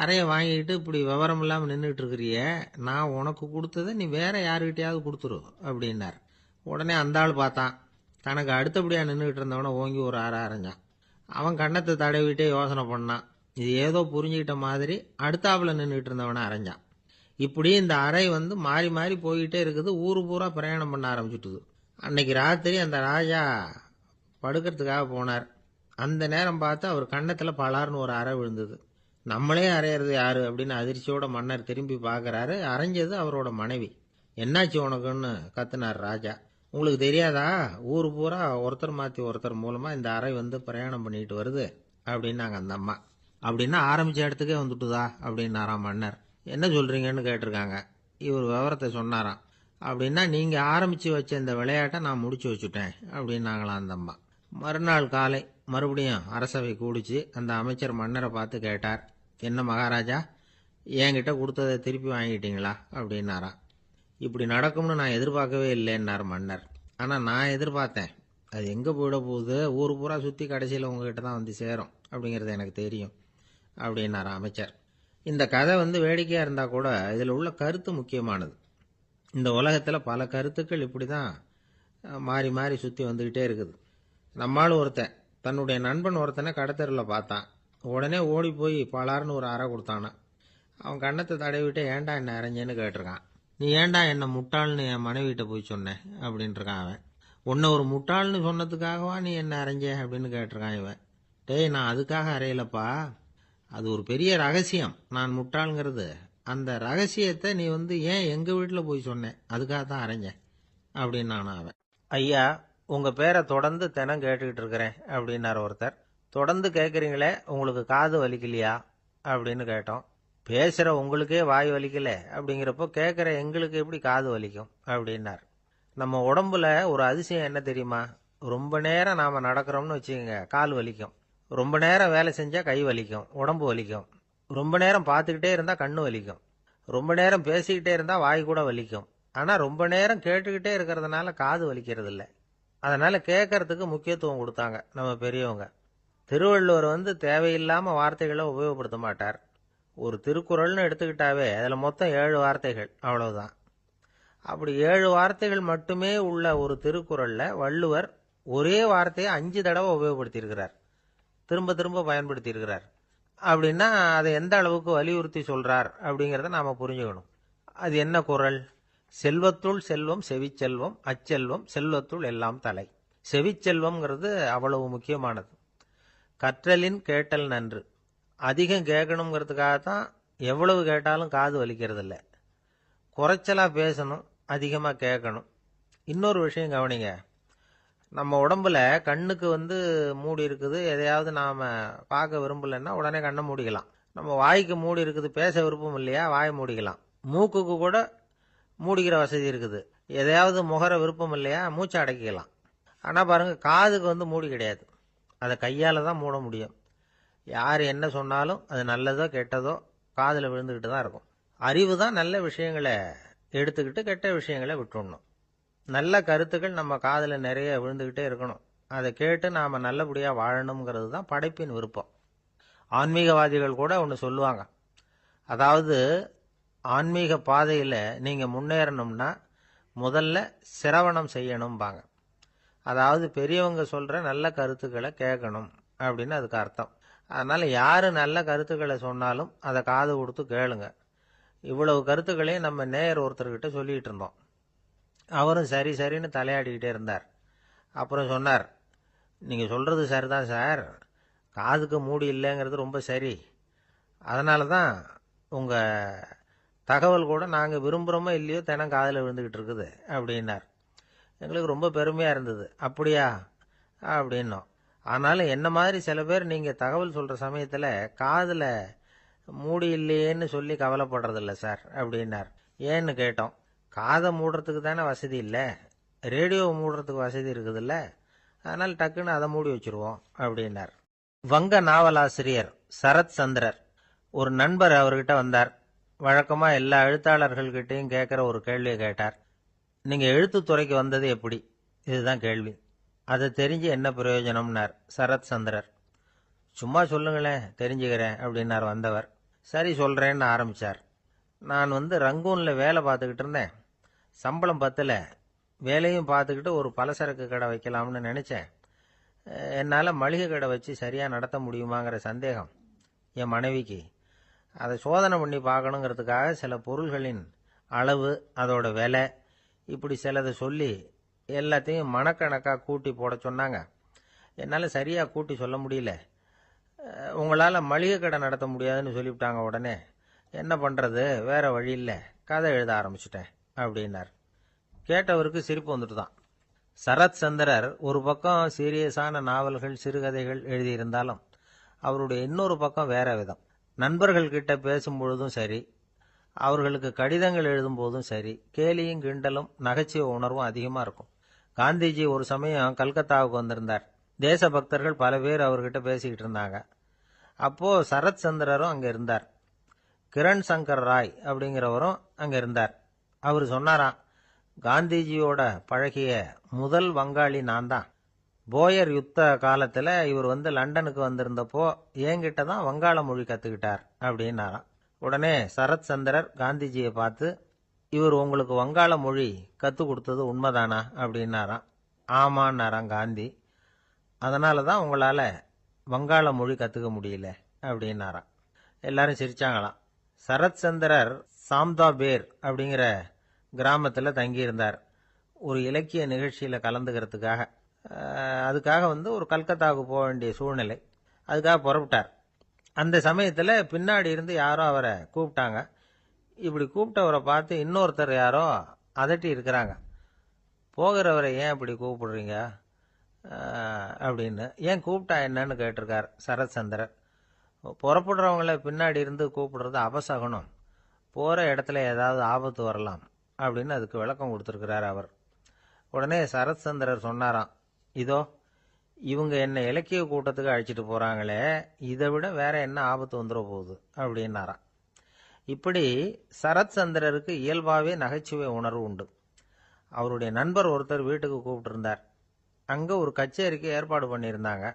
அறையை வாங்கிக்கிட்டு இப்படி விவரம் இல்லாமல் நின்றுட்டு இருக்கிறிய, நான் உனக்கு கொடுத்ததை நீ வேற யாருக்கிட்டையாவது கொடுத்துரு அப்படின்னார். உடனே அந்த ஆள் பார்த்தான், தனக்கு அடுத்தபடியாக நின்றுக்கிட்டு இருந்தவனை ஓங்கி ஒரு அறை அரைஞ்சான். அவன் கண்ணத்தை தடவிட்டே யோசனை பண்ணான். இது ஏதோ புரிஞ்சுக்கிட்ட மாதிரி அடுத்தாப்புல நின்றுக்கிட்டு இருந்தவனை அரைஞ்சான். இப்படி இந்த அறை வந்து மாறி மாறி போய்கிட்டே இருக்குது. ஊரு பூரா பிரயாணம் பண்ண ஆரம்பிச்சுட்டுது. அன்னைக்கு ராத்திரி அந்த ராஜா படுக்கிறதுக்காக போனார். அந்த நேரம் பார்த்து அவர் கன்னத்தில் பலார்னு ஒரு அறை விழுந்தது. நம்மளே அரையிறது யாரு அப்படின்னு அதிர்ச்சியோட மன்னர் திரும்பி பார்க்கறாரு. அரைஞ்சது அவரோட மனைவி. என்னாச்சு உனக்குன்னு கத்துனார் ராஜா. உங்களுக்கு தெரியாதா, ஊர் பூரா ஒருத்தர் மாற்றி ஒருத்தர் மூலமா இந்த அறை வந்து பிரயாணம் பண்ணிட்டு வருது அப்படின்னாங்க அந்த அம்மா. அப்படின்னா ஆரம்பிச்ச இடத்துக்கே வந்துட்டுதா அப்படின்னாராம் மன்னர். என்ன சொல்றீங்கன்னு கேட்டிருக்காங்க. இவர் விவரத்தை சொன்னாராம். அப்படின்னா நீங்க ஆரம்பிச்சு வச்ச இந்த விளையாட்டை நான் முடிச்சு வச்சுட்டேன் அப்படின்னாங்களாம் அந்த அம்மா. மறுநாள் காலை மறுபடியும் அரசவை கூடிச்சு அந்த அமைச்சர் மன்னரை பார்த்து கேட்டார், என்ன மகாராஜா, என்கிட்ட கொடுத்ததை திருப்பி வாங்கிட்டீங்களா அப்படின்னாராம். இப்படி நடக்கும்னு நான் எதிர்பார்க்கவே இல்லைன்னார் மன்னர். ஆனால் நான் எதிர்பார்த்தேன். அது எங்கே போயிட போகுது, ஊர் பூரா சுற்றி கடைசியில் உங்ககிட்ட தான் வந்து சேரும் அப்படிங்கிறது எனக்கு தெரியும் அப்படின்னார் அமைச்சர். இந்த கதை வந்து வேடிக்கையாக இருந்தால் கூட இதில் உள்ள கருத்து முக்கியமானது. இந்த உலகத்தில் பல கருத்துக்கள் இப்படி தான் மாறி மாறி சுற்றி வந்துக்கிட்டே இருக்குது. நம்மால் ஒருத்தன் தன்னுடைய நண்பன் ஒருத்தனை கடத்தரில் பார்த்தான். உடனே ஓடி போய் பலார்னு ஒரு அறை கொடுத்தானா. அவன் கண்ணத்தை தடவிட்டு ஏன்டா என்ன அரைஞ்சேன்னு கேட்டிருக்கான். நீ ஏன்டா என்ன முட்டாள்னு என் மனைவிட்ட போய் சொன்னேன் அப்படின்ட்டுருக்கான் அவன். உன்னை ஒரு முட்டாள்னு சொன்னதுக்காகவா நீ என்ன அரைஞ்ச அப்படின்னு கேட்டிருக்கான் இவன். டேய், நான் அதுக்காக அறையலப்பா, அது ஒரு பெரிய ரகசியம் நான் முட்டாளுங்கிறது. அந்த ரகசியத்தை நீ வந்து ஏன் எங்கள் வீட்டில் போய் சொன்னேன், அதுக்காக தான் அரைஞ்சேன் அப்படின்னு அவன். ஐயா, உங்கள் பேரை தொடர்ந்து தினம் கேட்டுக்கிட்டு இருக்கிறேன் அப்படின்னார் ஒருத்தர். தொடர்ந்து கேட்குறீங்களே, உங்களுக்கு காது வலிக்கலையா அப்படின்னு கேட்டோம். பேசுற உங்களுக்கே வாய் வலிக்கல அப்படிங்கிறப்போ கேட்குற எங்களுக்கு எப்படி காது வலிக்கும் அப்படின்னார். நம்ம உடம்புல ஒரு அதிசயம் என்ன தெரியுமா? ரொம்ப நேரம் நாம நடக்கிறோம்னு வச்சுக்கோங்க, கால் வலிக்கும். ரொம்ப நேரம் வேலை செஞ்சா கை வலிக்கும், உடம்பு வலிக்கும். ரொம்ப நேரம் பார்த்துக்கிட்டே இருந்தா கண்ணு வலிக்கும். ரொம்ப நேரம் பேசிக்கிட்டே இருந்தா வாய் கூட வலிக்கும். ஆனா ரொம்ப நேரம் கேட்டுக்கிட்டே இருக்கிறதுனால காது வலிக்கிறது இல்லை. அதனால கேட்கறதுக்கு முக்கியத்துவம் கொடுத்தாங்க நம்ம பெரியவங்க. திருவள்ளுவர் தேவையில்லாம வார்த்தைகளை உபயோகப்படுத்த மாட்டார். ஒரு திருக்குறள்னு எடுத்துக்கிட்டாவே அதுல மொத்தம் 7 வார்த்தைகள், அவ்வளவுதான். அப்படி 7 வார்த்தைகள் மட்டுமே உள்ள ஒரு திருக்குறள்ல வள்ளுவர் ஒரே வார்த்தையை 5 தடவை உபயோகப்படுத்தியிருக்கிறார், திரும்ப திரும்ப பயன்படுத்தி இருக்கிறார். அப்படின்னா அதை எந்த அளவுக்கு வலியுறுத்தி சொல்றார் அப்படிங்கிறத நாம புரிஞ்சுக்கணும். அது என்ன குறள்? செல்வத்துள் செல்வம் செவிச்செல்வம், அச்செல்வம் செல்வத்துள் எல்லாம் தலை. செவிச்செல்வம்ங்கிறது அவ்வளவு முக்கியமானது. கற்றலின் கேட்டல் நன்று. அதிகம் கேட்கணுங்கிறதுக்காகத்தான் எவ்வளவு கேட்டாலும் காது வலிக்கிறது இல்லை. குறைச்சலா பேசணும், அதிகமா கேட்கணும். இன்னொரு விஷயம் கவனிங்க. நம்ம உடம்புல கண்ணுக்கு மூடி இருக்குது, எதையாவது நாம பார்க்க விரும்பலன்னா உடனே கண்ணை மூடிக்கலாம். நம்ம வாய்க்கு மூடி இருக்குது, பேச விருப்பம் இல்லையா, வாயை மூடிக்கலாம். மூக்குக்கு கூட மூடிக்கிற வசதி இருக்குது, எதையாவது முகர விருப்பம் இல்லையா, மூச்சை அடக்கிக்கலாம். ஆனா பாருங்க, காதுக்கு மூடி கிடையாது. அதை கையால தான் மூட முடியும். யார் என்ன சொன்னாலும் அது நல்லதோ கெட்டதோ காதுல விழுந்துக்கிட்டு தான் இருக்கும். அறிவு தான் நல்ல விஷயங்களை எடுத்துக்கிட்டு கெட்ட விஷயங்களை விட்டுடணும். நல்ல கருத்துக்கள் நம்ம காதுல நிறைய விழுந்துகிட்டே இருக்கணும். அதை கேட்டு நாம நல்லபடியா வாழணுங்கிறது தான் படைப்பின் விருப்பம். ஆன்மீகவாதிகள் கூட ஒன்று சொல்லுவாங்க. அதாவது, ஆன்மீக பாதையில நீங்க முன்னேறணும்னா முதல்ல சிரவணம் செய்யணும்பாங்க. அதாவது பெரியவங்க சொல்ற நல்ல கருத்துக்களை கேட்கணும் அப்படின்னு அதுக்கு அர்த்தம். அதனால யாரு நல்ல கருத்துக்களை சொன்னாலும் அதை காது கொடுத்து கேளுங்க. இவ்வளவு கருத்துக்களையும் நம்ம நேயர் ஒருத்தர்கிட்ட சொல்லிட்டு இருந்தோம். அவரும் சரி சரின்னு தலையாடிக்கிட்டே இருந்தார். அப்புறம் சொன்னார், நீங்க சொல்றது சரிதான் சார், காதுக்கு மூடி இல்லைங்கிறது ரொம்ப சரி. அதனால தான் உங்க தகவல் கூட நாங்கள் விரும்புகிறோமோ இல்லையோ தினம் காதில் விழுந்துக்கிட்டு இருக்குது அப்படின்னார். எங்களுக்கு ரொம்ப பெருமையாக இருந்தது. அப்படியா அப்படின்னோம். ஆனாலும் என்ன மாதிரி சில பேர் நீங்கள் தகவல் சொல்கிற சமயத்தில் காதில் மூடி இல்லையேன்னு சொல்லி கவலைப்படுறதில்ல சார் அப்படின்னார். ஏன்னு கேட்டோம். காதை மூடுறதுக்கு தானே வசதி இல்லை, ரேடியோவை மூடுறதுக்கு வசதி இருக்குதுல்ல, அதனால் டக்குன்னு அதை மூடி வச்சுருவோம் அப்படின்னார். வங்க நாவலாசிரியர் சரத் சந்திரர் ஒரு நண்பர் அவர்கிட்ட வந்தார். வழக்கமா எல்லா எழுத்தாளர்கள்கிட்டையும் கேட்குற ஒரு கேள்வியை கேட்டார். நீங்க எழுத்துத்துறைக்கு வந்தது எப்படி? இதுதான் கேள்வி. அதை தெரிஞ்சு என்ன பிரயோஜனம்னார் சரத் சந்திரர். சும்மா சொல்லுங்களேன், தெரிஞ்சுக்கிறேன் அப்படின்னார் வந்தவர். சரி சொல்றேன்னு ஆரம்பிச்சார். நான் ரங்கூன்ல வேலை பார்த்துக்கிட்டு இருந்தேன். சம்பளம் பத்தல. வேலையும் பார்த்துக்கிட்டு ஒரு பலசரக்கு கடை வைக்கலாம்னு நினைச்சேன். என்னால் மளிகை கடை வச்சு சரியாக நடத்த முடியுமாங்கிற சந்தேகம் என் மனைவிக்கு. அதை சோதனை பண்ணி பார்க்கணுங்கிறதுக்காக சில பொருள்களின் அளவு, அதோட விலை, இப்படி சிலதை சொல்லி எல்லாத்தையும் மனக்கணக்காக கூட்டி போட சொன்னாங்க. என்னால் சரியாக கூட்டி சொல்ல முடியல. உங்களால் மளிகை கடை நடத்த முடியாதுன்னு சொல்லிவிட்டாங்க. உடனே என்ன பண்ணுறது, வேற வழி இல்லை, கதை எழுத ஆரம்பிச்சிட்டேன் அப்படின்னார். கேட்டவருக்கு சிரிப்பு வந்துட்டு தான். சரத் சந்திரர் ஒரு பக்கம் சீரியஸான நாவல்கள், சிறுகதைகள் எழுதியிருந்தாலும் அவருடைய இன்னொரு பக்கம் வேற விதம். நண்பர்கள் கிட்ட பேசும்பொழுதும் சரி, அவர்களுக்கு கடிதங்கள் எழுதும் போதும் சரி, கேலியும் கிண்டலும் நகைச்சுவை உணர்வும் அதிகமா இருக்கும். காந்திஜி ஒரு சமயம் கல்கத்தாவுக்கு வந்திருந்தார். தேசபக்தர்கள் பல பேர் அவர்கிட்ட பேசிக்கிட்டு இருந்தாங்க. அப்போ சரத் சந்திரரும் அங்க இருந்தார். கிரண் சங்கர் ராய் அப்படிங்கிறவரும் அங்க இருந்தார். அவர் சொன்னாராம், காந்திஜியோட பழகிய முதல் வங்காளி நான் தான். போயர் யுத்த காலத்துல இவர் லண்டனுக்கு வந்திருந்தப்போ என்கிட்ட தான் வங்காள மொழி கத்துக்கிட்டார் அப்படின்னாராம். உடனே சரத் சந்திரர் காந்திஜியை பார்த்து, இவர் உங்களுக்கு வங்காள மொழி கத்து கொடுத்தது உண்மைதானா அப்படின்னாராம். ஆமான்னாராம் காந்தி. அதனாலதான் உங்களால வங்காள மொழி கத்துக்க முடியல அப்படின்னாராம். எல்லாரும் சிரிச்சாங்களாம். சரத் சந்திரர் சாம்தா பேர் அப்படிங்கிற கிராமத்துல தங்கியிருந்தார் ஒரு இலக்கிய நிகழ்ச்சியில கலந்துக்கிறதுக்காக. அதுக்காக ஒரு கல்கத்தாவுக்கு போக வேண்டிய சூழ்நிலை. அதுக்காக புறப்பட்டார். அந்த சமயத்துல பின்னாடி இருந்து யாரோ அவரை கூப்பிட்டாங்க. இப்படி கூப்பிட்டவரை பார்த்து இன்னொருத்தர் யாரோ அதட்டி இருக்கிறாங்க. போகிறவரை ஏன் இப்படி கூப்பிடுறீங்க அப்படின்னு. ஏன் கூப்பிட்டா என்னன்னு கேட்டிருக்கார் சரத் சந்திரர். புறப்படுறவங்கள பின்னாடி இருந்து கூப்பிடுறது அபசகுனம், போகிற இடத்துல ஏதாவது ஆபத்து வரலாம் அப்படின்னு அதுக்கு விளக்கம் கொடுத்துருக்கிறார் அவர். உடனே சரத்சந்திரர் சொன்னாராம், இதோ இவங்க என்ன இலக்கிய கூட்டத்துக்கு அழைச்சிட்டு போகிறாங்களே, இதை விட வேற என்ன ஆபத்து வந்துட போகுது அப்படின்னாராம். இப்படி சரத்சந்திரருக்கு இயல்பாகவே நகைச்சுவை உணர்வு உண்டு. அவருடைய நண்பர் ஒருத்தர் வீட்டுக்கு கூப்பிட்டுருந்தார். அங்கே ஒரு கச்சேரிக்கு ஏற்பாடு பண்ணியிருந்தாங்க.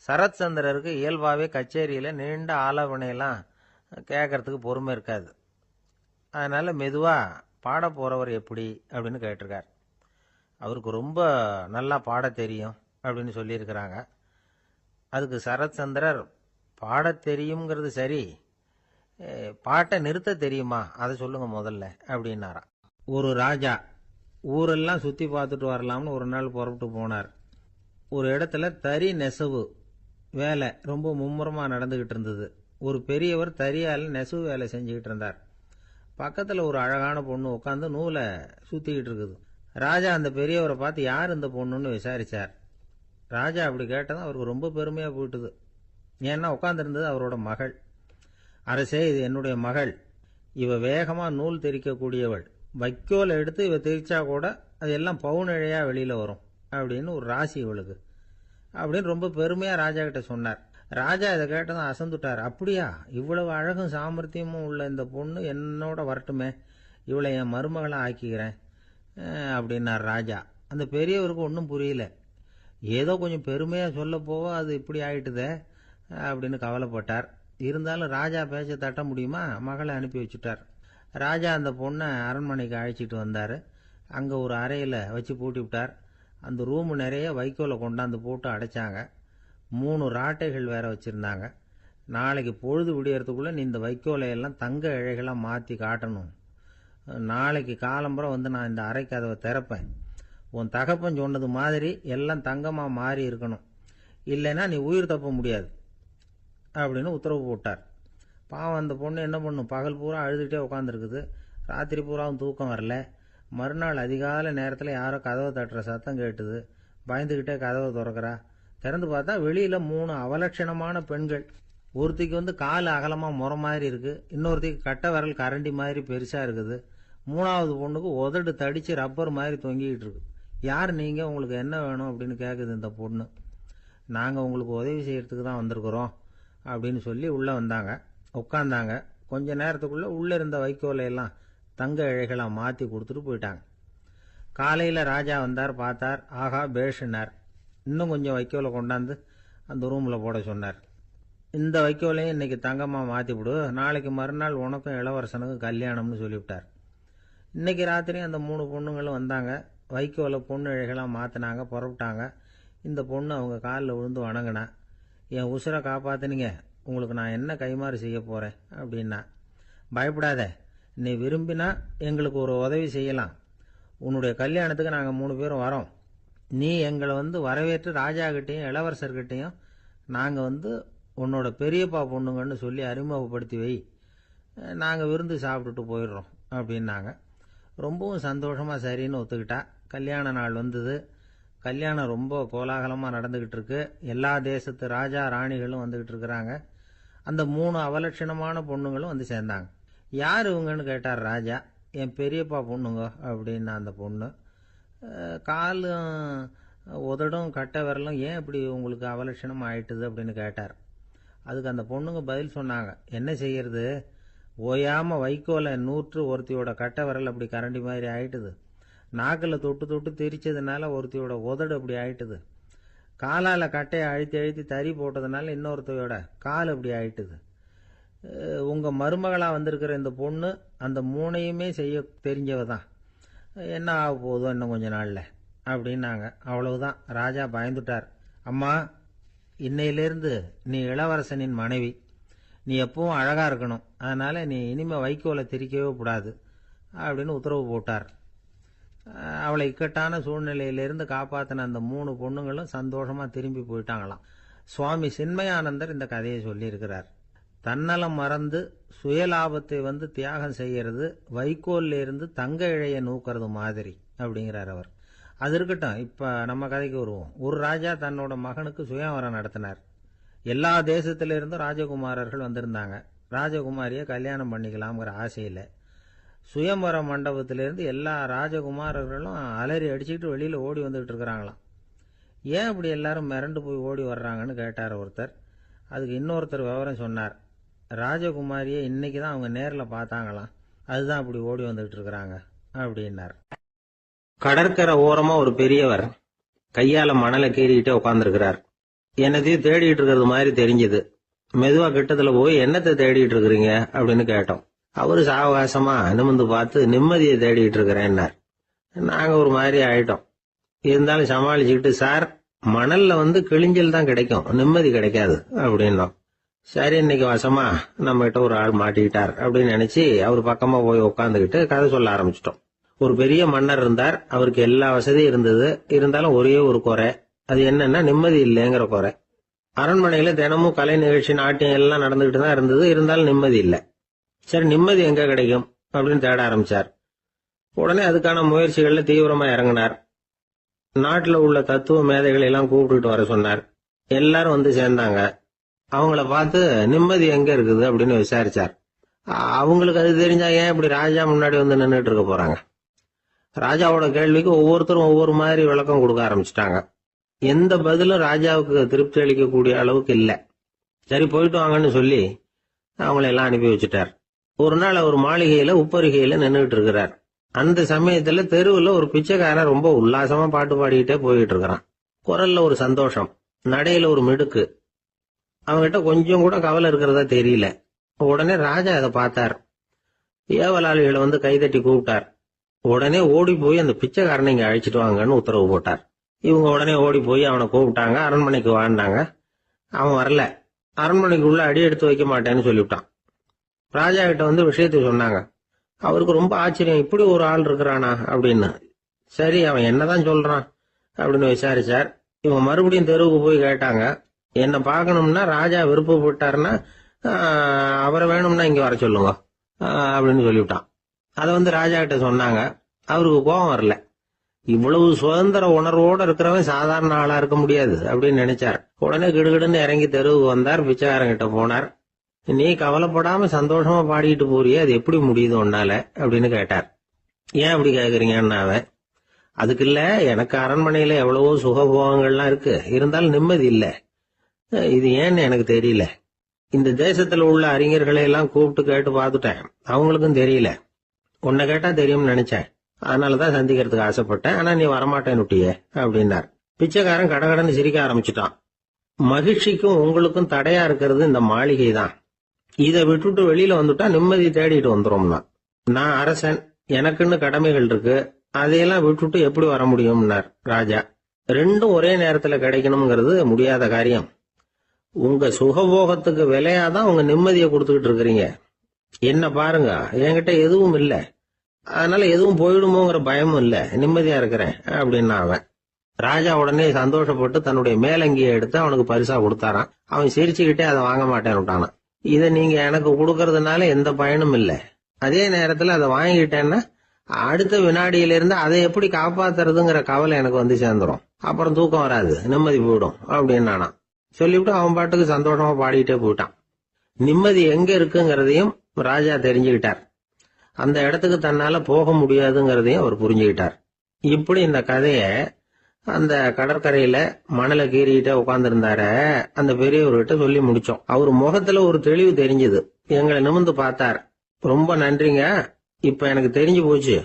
சரத்சந்திரருக்கு இயல்பாகவே கச்சேரியில் நீண்ட ஆலோசனையெல்லாம் கேட்கறதுக்கு பொறுமை இருக்காது. அதனால் மெதுவாக பாட போகிறவர் எப்படி அப்படின்னு கேட்டிருக்கார். அவருக்கு ரொம்ப நல்லா பாட தெரியும் அப்படின்னு சொல்லியிருக்கிறாங்க. அதுக்கு சரத்சந்திரர், பாட தெரியுங்கிறது சரி, பாட்டை நிறுத்த தெரியுமா அதை சொல்லுங்க முதல்ல அப்படின்னாராம். ஒரு ராஜா ஊரெல்லாம் சுற்றி பார்த்துட்டு வரலாம்னு ஒரு நாள் புறப்பட்டு போனார். ஒரு இடத்துல தறி நெசவு வேலை ரொம்ப மும்முரமாக நடந்துக்கிட்டு இருந்தது. ஒரு பெரியவர் தறியால் நெசவு வேலை செஞ்சுக்கிட்டு இருந்தார். பக்கத்தில் ஒரு அழகான பொண்ணு உட்காந்து நூலை சுற்றிக்கிட்டு இருக்குது. ராஜா அந்த பெரியவரை பார்த்து யார் இந்த பொண்ணுன்னு விசாரித்தார். ராஜா அப்படி கேட்டதும் அவருக்கு ரொம்ப பெருமையாக போயிட்டுது. ஏன்னா உட்காந்துருந்தது அவரோட மகள். அரசே, இது என்னுடைய மகள். இவ வேகமாக நூல் தெரிக்கக்கூடியவள். வைக்கோலை எடுத்து இவ தெரிச்சா கூட அது எல்லாம் பவுனிழையாக வெளியில் வரும் அப்படின்னு ஒரு ராசி இவளுக்கு அப்படின்னு ரொம்ப பெருமையாக ராஜா கிட்ட சொன்னார். ராஜா இதை கேட்டதும் அசந்துட்டார். அப்படியா, இவ்வளவு அழகும் சாமர்த்தியமும் உள்ள இந்த பொண்ணு என்னோட வரட்டுமே, இவளை என் மருமகளை ஆக்கிக்கிறேன் அப்படின்னார் ராஜா. அந்த பெரியவருக்கு ஒன்றும் புரியல. ஏதோ கொஞ்சம் பெருமையாக சொல்ல போவ அது இப்படி ஆயிட்டுதே அப்படின்னு கவலைப்பட்டார். இருந்தாலும் ராஜா பேச்ச தட்ட முடியுமா, மகளை அனுப்பி வச்சுட்டார். ராஜா அந்த பொண்ணை அரண்மனைக்கு அழைச்சிட்டு வந்தார். அங்கே ஒரு அறையில் வச்சு பூட்டி விட்டார். அந்த ரூமு நிறைய வைக்கோலை கொண்டாந்து போட்டு அடைச்சாங்க. 3 ராட்டைகள் வேற வச்சுருந்தாங்க. நாளைக்கு பொழுது விடியறதுக்குள்ளே நீ இந்த வைக்கோலையெல்லாம் தங்க இழைகளாக மாற்றி காட்டணும். நாளைக்கு காலம்புறம் வந்து நான் இந்த அறை கதவை திறப்பேன். உன் தகப்பன் சொன்னது மாதிரி எல்லாம் தங்கமாக மாறி இருக்கணும், இல்லைன்னா நீ உயிர் தப்ப முடியாது அப்படின்னு உத்தரவு போட்டார். பாவம் அந்த பொண்ணு என்ன பண்ணும், பகல் பூரா அழுதுகிட்டே உட்காந்துருக்குது. ராத்திரி பூராவும் தூக்கம் வரல. மறுநாள் அதிகாலை நேரத்தில் யாரோ கதவை தட்டுற சத்தம் கேட்டுது. பயந்துக்கிட்டே கதவை திறக்கிறா. திறந்து பார்த்தா வெளியில் 3 அவலட்சணமான பெண்கள். ஒருத்திக்கு வந்து கால் அகலமாக முறை மாதிரி இருக்குது, இன்னொருத்திக்கு கட்டை விரல் கரண்டி மாதிரி பெருசாக இருக்குது, 3வது பொண்ணுக்கு உதடு தடித்து ரப்பர் மாதிரி தொங்கிக்கிட்டு இருக்கு. யார் நீங்கள், உங்களுக்கு என்ன வேணும் அப்படின்னு கேட்குது இந்த பொண்ணு. நாங்கள் உங்களுக்கு உதவி செய்கிறதுக்கு தான் வந்திருக்கிறோம் அப்படின்னு சொல்லி உள்ளே வந்தாங்க. உட்காந்தாங்க. கொஞ்ச நேரத்துக்குள்ளே உள்ளே இருந்த வைக்கோலையெல்லாம் தங்க இழைகளாக மாற்றி கொடுத்துட்டு போயிட்டாங்க. காலையில் ராஜா வந்தார். பார்த்தார். ஆகா பேஷுனார். இன்னும் கொஞ்சம் வைக்கோலை கொண்டாந்து அந்த ரூமில் போட சொன்னார். இந்த வைக்கோலையும் இன்னைக்கு தங்கமாக மாற்றி விடு, நாளைக்கு மறுநாள் உனக்கும் இளவரசனுக்கும் கல்யாணம்னு சொல்லிவிட்டார். இன்னைக்கு ராத்திரி அந்த 3 பொண்ணுங்களும் வந்தாங்க. வைக்கோலை பொண்ணு இழைகளாக மாற்றினாங்க, புறப்பட்டாங்க. இந்த பொண்ணு அவங்க காலில் விழுந்து வணங்கினா. என் உசுரை காப்பாற்றினீங்க, உங்களுக்கு நான் என்ன கைமாறு செய்ய போகிறேன் அப்படின்னா. பயப்படாத, நீ விரும்பினா எங்களுக்கு ஒரு உதவி செய்யலாம். உன்னுடைய கல்யாணத்துக்கு நாங்கள் 3 பேரும் வரோம். நீ எங்களை வந்து வரவேற்று ராஜாக்கிட்டையும் இளவரசர்கிட்டையும் நாங்கள் உன்னோட பெரியப்பா பொண்ணுங்கன்னு சொல்லி அறிமுகப்படுத்தி வை, நாங்கள் விருந்து சாப்பிட்டுட்டு போயிடுறோம் அப்படின்னாங்க. ரொம்பவும் சந்தோஷமாக சரின்னு ஒத்துக்கிட்டா. கல்யாண நாள் வந்தது. கல்யாணம் ரொம்ப கோலாகலமாக நடந்துக்கிட்டு இருக்கு. எல்லா தேசத்து ராஜா ராணிகளும் வந்துக்கிட்டு இருக்கிறாங்க. அந்த 3 அவலட்சணமான பொண்ணுங்களும் வந்து சேர்ந்தாங்க. யார் இவங்கன்னு கேட்டார் ராஜா. என் பெரியப்பா பொண்ணுங்க அப்படின்னா அந்த பொண்ணு. காலும் உதடும் கட்டை விரலும் ஏன் இப்படி உங்களுக்கு அவலட்சணம் ஆயிட்டுது அப்படின்னு கேட்டார். அதுக்கு அந்த பொண்ணுங்க பதில் சொன்னாங்க. என்ன செய்யறது, ஓயாமல் வைக்கோலை நூற்று ஒருத்தியோட கட்டை விரல் அப்படி கரண்டி மாதிரி ஆயிட்டுது. நாக்கில் தொட்டு தொட்டு திரிச்சதுனால ஒருத்தியோட உதடு அப்படி ஆயிட்டுது. காலால் கட்டையை அழுத்தி அழுத்தி தறி போட்டதுனால இன்னொருத்தையோட கால் அப்படி ஆயிட்டுது. உங்கள் மருமகளாக வந்திருக்கிற இந்த பொண்ணு அந்த 3ஐயுமே செய்ய தெரிஞ்சவ தான். என்ன ஆக போதோ இன்னும் கொஞ்ச நாளில் அப்படின்னாங்க. அவ்வளவுதான். ராஜா பயந்துட்டார். அம்மா, இன்னையிலேருந்து நீ இளவரசனின் மனைவி. நீ எப்பவும் அழகாக இருக்கணும். அதனால் நீ இனிமேல் வைக்கோலை திரிக்கவே கூடாது அப்படின்னு உத்தரவு போட்டார். அவளை இக்கட்டான சூழ்நிலையிலிருந்து காப்பாற்றின அந்த 3 பொண்ணுங்களும் சந்தோஷமாக திரும்பி போயிட்டாங்களாம். சுவாமி சின்மயானந்தர் இந்த கதையை சொல்லியிருக்கிறார். தன்னலம் மறந்து சுயலாபத்தை தியாகம் செய்யறது வைக்கோல்ல இருந்து தங்க இழைய நூக்கிறது மாதிரி அப்படிங்கிறார் அவர். அது இருக்கட்டும், இப்போ நம்ம கதைக்கு வருவோம். ஒரு ராஜா தன்னோட மகனுக்கு சுயவரம் நடத்தினார். எல்லா தேசத்திலிருந்தும் ராஜகுமாரர்கள் வந்திருந்தாங்க. ராஜகுமாரியை கல்யாணம் பண்ணிக்கலாம்ங்கிற ஆசையில் சுயம்பர மண்டபத்திலிருந்து எல்லா ராஜகுமாரர்களும் அலறி அடிச்சுக்கிட்டு வெளியில் ஓடி வந்துகிட்டு இருக்கிறாங்களாம். ஏன் அப்படி எல்லாரும் மிரண்டு போய் ஓடி வர்றாங்கன்னு கேட்டார் ஒருத்தர். அதுக்கு இன்னொருத்தர் விவரம் சொன்னார். ராஜகுமாரியை இன்னைக்கு தான் அவங்க நேரில் பார்த்தாங்களாம், அதுதான் அப்படி ஓடி வந்துகிட்டு இருக்கிறாங்க அப்படின்னார். கடற்கரை ஓரமா ஒரு பெரியவர் கையால மணலை கீறிக்கிட்டே உட்காந்துருக்கிறார். என்னத்தையும் தேடிட்டு இருக்கிறது மாதிரி தெரிஞ்சது. மெதுவா கிட்டத்துல போய் என்னத்தை தேடிட்டு இருக்கிறீங்க அப்படின்னு கேட்டோம். அவரு சாவகாசமா நிமிந்து பார்த்து நிம்மதியை தேடிட்டு இருக்கிறேன்னார். நாங்க ஒரு மாதிரி ஆயிட்டோம். இருந்தாலும் சமாளிச்சுக்கிட்டு, சார் மணல்ல கிழிஞ்சல் தான் கிடைக்கும், நிம்மதி கிடைக்காது அப்படின்னோம். சரி, இன்னைக்கு வசமா நம்ம கிட்ட ஒரு ஆள் மாட்டிக்கிட்டார் அப்படின்னு நினைச்சு அவர் பக்கமா போய் உட்காந்துக்கிட்டு கதை சொல்ல ஆரம்பிச்சிட்டோம். ஒரு பெரிய மன்னர் இருந்தார். அவருக்கு எல்லா வசதியும் இருந்தது. இருந்தாலும் ஒரே ஒரு குறை. அது என்னன்னா நிம்மதி இல்லைங்கிற குறை. அரண்மனையில தினமும் கலை நிகழ்ச்சி, நாட்டியம் எல்லாம் நடந்துகிட்டு தான் இருந்தது. இருந்தாலும் நிம்மதி இல்லை. சரி, நிம்மதி எங்க கிடைக்கும் அப்படின்னு தேட ஆரம்பிச்சார். உடனே அதுக்கான முயற்சிகள்ல தீவிரமா இறங்கினார். நாட்டுல உள்ள தத்துவ மேதைகளை எல்லாம் கூப்பிட்டுட்டு வர சொன்னார். எல்லாரும் சேர்ந்தாங்க. அவங்கள பார்த்து நிம்மதி எங்க இருக்குது அப்படின்னு விசாரிச்சார். அவங்களுக்கு அது தெரிஞ்சா ஏன் இப்படி ராஜா முன்னாடி நின்றுட்டு இருக்க போறாங்க? ராஜாவோட கேள்விக்கு ஒவ்வொருத்தரும் ஒவ்வொரு மாதிரி விளக்கம் கொடுக்க ஆரம்பிச்சிட்டாங்க. எந்த பதிலும் ராஜாவுக்கு திருப்தி அளிக்கக்கூடிய அளவுக்கு இல்லை. சரி, போயிட்டு வாங்கன்னு சொல்லி அவங்கள எல்லாம் அனுப்பி வச்சுட்டார். ஒரு நாள் அவர் மாளிகையில உப்பரிகையில நின்றுட்டு இருக்கிறார். அந்த சமயத்துல தெருவுல ஒரு பிச்சைக்காரன் ரொம்ப உல்லாசமா பாட்டு பாடிக்கிட்டே போயிட்டு இருக்கிறான். குரல்ல ஒரு சந்தோஷம், நடையில ஒரு மிடுக்கு. அவங்கிட்ட கொஞ்சம் கூட கவலை இருக்கிறதா தெரியல. உடனே ராஜா அதை பார்த்தார். ஏவலாளிகளை கைதட்டி கூப்பிட்டார். உடனே ஓடி போய் அந்த பிச்சைக்காரனை இங்க அழைச்சிட்டு வாங்கன்னு உத்தரவு போட்டார். இவங்க உடனே ஓடி போய் அவனை கூப்பிட்டாங்க. அரண்மனைக்கு வாழ்ந்தாங்க. அவன் வரல. அரண்மனைக்குள்ள அடி எடுத்து வைக்க மாட்டேன்னு சொல்லிவிட்டான். ராஜா கிட்ட விஷயத்தை சொன்னாங்க. அவருக்கு ரொம்ப ஆச்சரியம், இப்படி ஒரு ஆள் இருக்கிறானா அப்படின்னு. சரி, அவன் என்னதான் சொல்றான் அப்படின்னு விசாரிச்சார். இவன் மறுபடியும் தெருவுக்கு போய் கேட்டாங்க. என்ன பார்க்கணும்னா ராஜா விருப்பப்பட்டாருன்னா அவரை வேணும்னா இங்க வர சொல்லுங்க அப்படின்னு சொல்லிவிட்டான். அதை ராஜா கிட்ட சொன்னாங்க. அவருக்கு கோபம் வரல. இவ்வளவு சுதந்திர உணர்வோட இருக்கிறவன் சாதாரண ஆளா இருக்க முடியாது அப்படின்னு நினைச்சார். உடனே கிடுகிடுன்னு இறங்கி தெருவுக்கு வந்தார். பிச்சைக்காரங்கிட்ட போனார். நீ கவலைப்படாம சந்தோஷமா பாடிட்டு போறியே, அது எப்படி முடியுது உன்னால அப்படின்னு கேட்டார். ஏன் அப்படி கேக்குறீங்கன்னு அவன், அதுக்கு இல்ல, எனக்கு அரண்மனையில எவ்வளவோ சுகபோகங்கள்லாம் இருக்கு, இருந்தாலும் நிம்மதி இல்ல. இது ஏன்னு எனக்கு தெரியல. இந்த தேசத்துல உள்ள அறிஞர்களை எல்லாம் கூப்பிட்டு கேட்டு பார்த்துட்டேன், அவங்களுக்கும் தெரியல. உன்னை கேட்டா தெரியும்னு நினைச்சேன், அதனாலதான் சந்திக்கிறதுக்கு ஆசைப்பட்டேன். ஆனா நீ வரமாட்டேன்னுட்டியே அப்படின்னார். பிச்சைக்காரன் கடகடன்னு சிரிக்க ஆரம்பிச்சுட்டான். மகிழ்ச்சிக்கும் உங்களுக்கும் தடையா இருக்கிறது இந்த மாளிகை தான். இதை விட்டுட்டு வெளியில வந்துட்டா நிம்மதி தேடிட்டு வந்துரும்னா. நான் அரசன், எனக்குன்னு கடமைகள் இருக்கு, அதையெல்லாம் விட்டுட்டு எப்படி வர முடியும்னார் ராஜா. ரெண்டும் ஒரே நேரத்துல கிடைக்கணுங்கிறது முடியாத காரியம். உங்க சுகபோகத்துக்கு விலையாதான் உங்க நிம்மதியை கொடுத்துக்கிட்டு இருக்கிறீங்க. என்ன பாருங்க, என்கிட்ட எதுவும் இல்ல, அதனால எதுவும் போயிடுமோங்கிற பயமும் இல்ல, நிம்மதியா இருக்கிறேன் அப்படின்னா அவன். ராஜா உடனே சந்தோஷப்பட்டு தன்னுடைய மேலங்கியை எடுத்து அவனுக்கு பரிசா கொடுத்தாரான். அவன் சிரிச்சுக்கிட்டே அதை வாங்க மாட்டேன்னு விட்டானான். இதை நீங்க எனக்கு கொடுக்கறதுனால எந்த பயனும் இல்லை, அதே நேரத்துல அதை வாங்கிட்டேன்னா அடுத்த வினாடியிலிருந்து அதை எப்படி காப்பாத்துறதுங்கிற கவலை எனக்கு சேர்ந்துரும், அப்புறம் தூக்கம் வராது, நிம்மதி போயிடும் அப்படின்னானா. சொல்லிவிட்டு அவன் பாட்டுக்கு சந்தோஷமா பாடிக்கிட்டே போயிட்டான். நிம்மதி எங்க இருக்குங்கிறதையும் ராஜா தெரிஞ்சுக்கிட்டார். அந்த இடத்துக்கு தன்னால போக முடியாதுங்கிறதையும் அவர் புரிஞ்சுக்கிட்டார். இப்படி இந்த கதைய அந்த கடற்கரையில மணலை கீறிக்கிட்டே உட்கார்ந்துருந்தார அந்த பெரியவர்கிட்ட சொல்லி முடிச்சோம். அவர் முகத்துல ஒரு தெளிவு தெரிஞ்சது. எங்களை நிமிர்ந்து பார்த்தார். ரொம்ப நன்றிங்க, இப்ப எனக்கு தெரிஞ்சு போச்சு,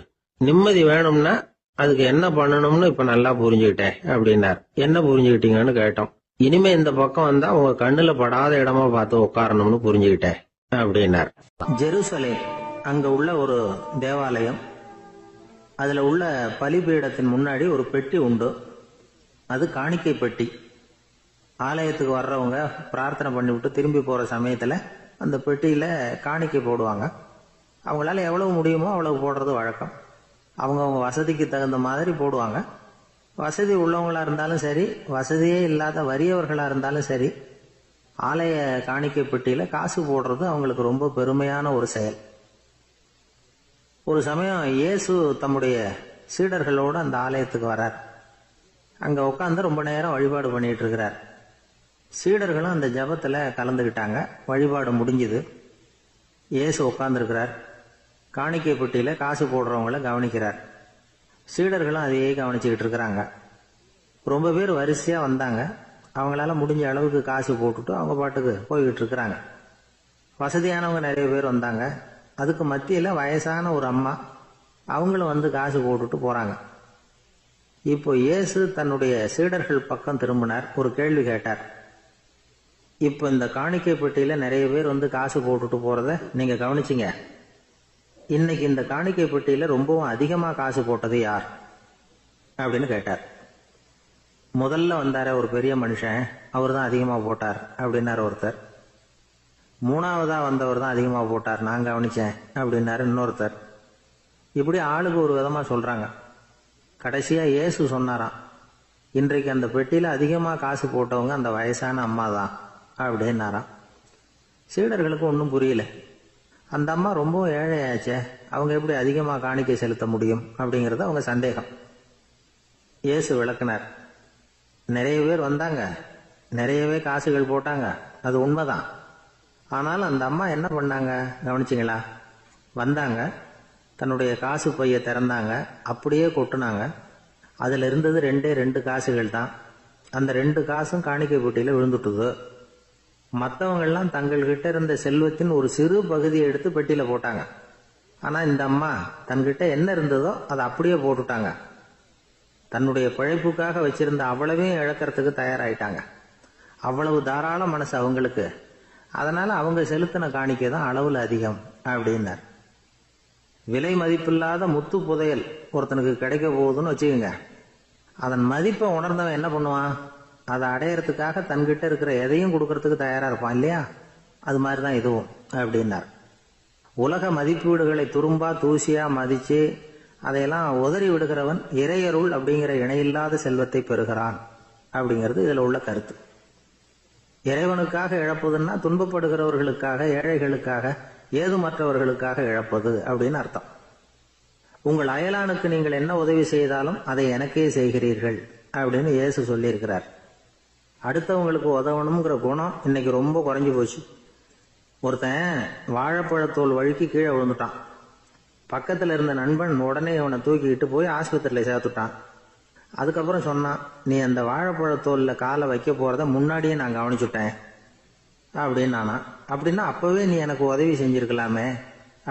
நிம்மதி வேணும்னா அதுக்கு என்ன பண்ணணும்னு இப்ப நல்லா புரிஞ்சுக்கிட்டேன் அப்படின்னார். என்ன புரிஞ்சுக்கிட்டீங்கன்னு கேட்டோம். இனிமே இந்த பக்கம் வந்தா உங்க கண்ணுல படாத இடமா பார்த்து உட்காரணும்னு புரிஞ்சுக்கிட்டேன் அப்படின்னார். ஜெருசலேம், அங்க உள்ள ஒரு தேவாலயம், அதுல உள்ள பலிபீடத்தின் முன்னாடி ஒரு பெட்டி உண்டு. அது காணிக்கை பெட்டி. ஆலயத்துக்கு வர்றவங்க பிரார்த்தனை பண்ணிவிட்டு திரும்பி போற சமயத்துல அந்த பெட்டியில காணிக்கை போடுவாங்க. அவங்களால எவ்வளவு முடியுமோ அவ்வளவு போடுறது வழக்கம். அவங்கவுங்க வசதிக்கு தகுந்த மாதிரி போடுவாங்க. வசதி உள்ளவங்களா இருந்தாலும் சரி, வசதியே இல்லாத வறியவர்களா இருந்தாலும் சரி, ஆலய காணிக்கை பெட்டியில காசு போடுறது அவங்களுக்கு ரொம்ப பெருமையான ஒரு செயல். ஒரு சமயம் இயேசு தம்முடைய சீடர்களோடு அந்த ஆலயத்துக்கு வரார். அங்க உட்காந்து ரொம்ப நேரம் வழிபாடு பண்ணிட்டு இருக்கிறார். சீடர்களும் அந்த ஜபத்தில் கலந்துக்கிட்டாங்க. வழிபாடு முடிஞ்சுது. இயேசு உட்கார்ந்துருக்கிறார். காணிக்கை பெட்டியில் காசு போடுறவங்கள கவனிக்கிறார். சீடர்களும் அதையே கவனிச்சுக்கிட்டு இருக்கிறாங்க. ரொம்ப பேர் வரிசையாக வந்தாங்க. அவங்களால முடிஞ்ச அளவுக்கு காசு போட்டுட்டு அவங்க பாட்டுக்கு போய்கிட்டு இருக்கிறாங்க. வசதியானவங்க நிறைய பேர் வந்தாங்க. அதுக்கு மத்தியில் வயசான ஒரு அம்மா, அவங்களும் வந்து காசு போட்டுட்டு போகிறாங்க. இப்போ இயேசு தன்னுடைய சீடர்கள் பக்கம் திரும்பினார். ஒரு கேள்வி கேட்டார். இப்போ இந்த காணிக்கை பெட்டியில் நிறைய பேர் வந்து காசு போட்டுட்டு போகிறத நீங்கள் கவனிச்சிங்க. இன்னைக்கு இந்த காணிக்கை பெட்டியில் ரொம்பவும் அதிகமாக காசு போட்டது யார் அப்படின்னு கேட்டார். முதல்ல வந்தார ஒரு பெரிய மனுஷன், அவர் தான் அதிகமாக போட்டார் அப்படின்னாரு ஒருத்தர். மூணாவதா வந்தவர் தான் அதிகமாக போட்டார், நான் கவனிச்சேன் அப்படின்னாரு இன்னொருத்தர். இப்படி ஆளுக்கு ஒரு விதமாக சொல்கிறாங்க. கடைசியாக இயேசு சொன்னாராம், இன்றைக்கு அந்த பெட்டியில் அதிகமாக காசு போட்டவங்க அந்த வயசான அம்மா தான் அப்படின்னாராம். சீடர்களுக்கு ஒன்றும் புரியல. அந்த அம்மா ரொம்பவும் ஏழையாச்சே, அவங்க எப்படி அதிகமாக காணிக்கை செலுத்த முடியும் அப்படிங்கிறது அவங்க சந்தேகம். இயேசு விளக்குனார். நிறைய பேர் வந்தாங்க, நிறையவே காசுகள் போட்டாங்க, அது உண்மைதான். ஆனாலும் அந்த அம்மா என்ன பண்ணாங்க கவனிச்சிங்களா? வந்தாங்க, தன்னுடைய காசு பையை திறந்தாங்க, அப்படியே கொட்டுனாங்க. அதில் இருந்தது 2 காசுகள் தான். அந்த 2 காசும் காணிக்கை பெட்டியில் விழுந்துட்டுது. மற்றவங்கள்லாம் தங்கள்கிட்ட இருந்த செல்வத்தின் ஒரு சிறு பகுதியை எடுத்து பெட்டியில் போட்டாங்க. ஆனால் இந்த அம்மா தன்கிட்ட என்ன இருந்ததோ அதை அப்படியே போட்டுட்டாங்க. தன்னுடைய பிழைப்புக்காக வச்சிருந்த அவ்வளவையும் இழக்கிறதுக்கு தயாராயிட்டாங்க. அவ்வளவு தாராள மனசு அவங்களுக்கு. அதனால அவங்க செலுத்தின காணிக்கை தான் அளவில் அதிகம் அப்படின்னார். விலை மதிப்பில்லாத முத்து புதையல் ஒருத்தனுக்கு கிடைக்க போகுதுன்னு வச்சுக்கோங்க. அதன் மதிப்பை உணர்ந்தவன் என்ன பண்ணுவான்? அதை அடையறதுக்காக தன்கிட்ட இருக்கிற எதையும் கொடுக்கறதுக்கு தயாரா இருப்பான் இல்லையா? அது மாதிரி தான் இதுவும் அப்படின்னார். உலக மதிப்பீடுகளை துரும்பா தூசியா மதிச்சு அதையெல்லாம் உதறி விடுகிறவன் இறையருள் அப்படிங்கிற இணையில்லாத செல்வத்தை பெறுகிறான் அப்படிங்கிறது இதுல உள்ள கருத்து. இறைவனுக்காக இழப்பதுன்னா துன்பப்படுகிறவர்களுக்காக, ஏழைகளுக்காக, ஏதுமற்றவர்களுக்காக இழப்பது அப்படின்னு அர்த்தம். உங்கள் அயலானுக்கு நீங்கள் என்ன உதவி செய்தாலும் அதை எனக்கே செய்கிறீர்கள் அப்படின்னு இயேசு சொல்லியிருக்கிறார். அடுத்தவங்களுக்கு உதவணுங்கிற குணம் இன்னைக்கு ரொம்ப குறைஞ்சி போச்சு. ஒருத்தன் வாழைப்பழத்தோல் வழுக்கி கீழே விழுந்துட்டான். பக்கத்தில் இருந்த நண்பன் உடனே அவனை தூக்கிக்கிட்டு போய் ஆஸ்பத்திரியில் சேர்த்துட்டான். அதுக்கப்புறம் சொன்னான், நீ அந்த வாழைப்பழத்தோலில் காலை வைக்க போகிறத முன்னாடியே நான் கவனிச்சுட்டேன் அப்படின்னானா. அப்படின்னா அப்போவே நீ எனக்கு உதவி செஞ்சிருக்கலாமே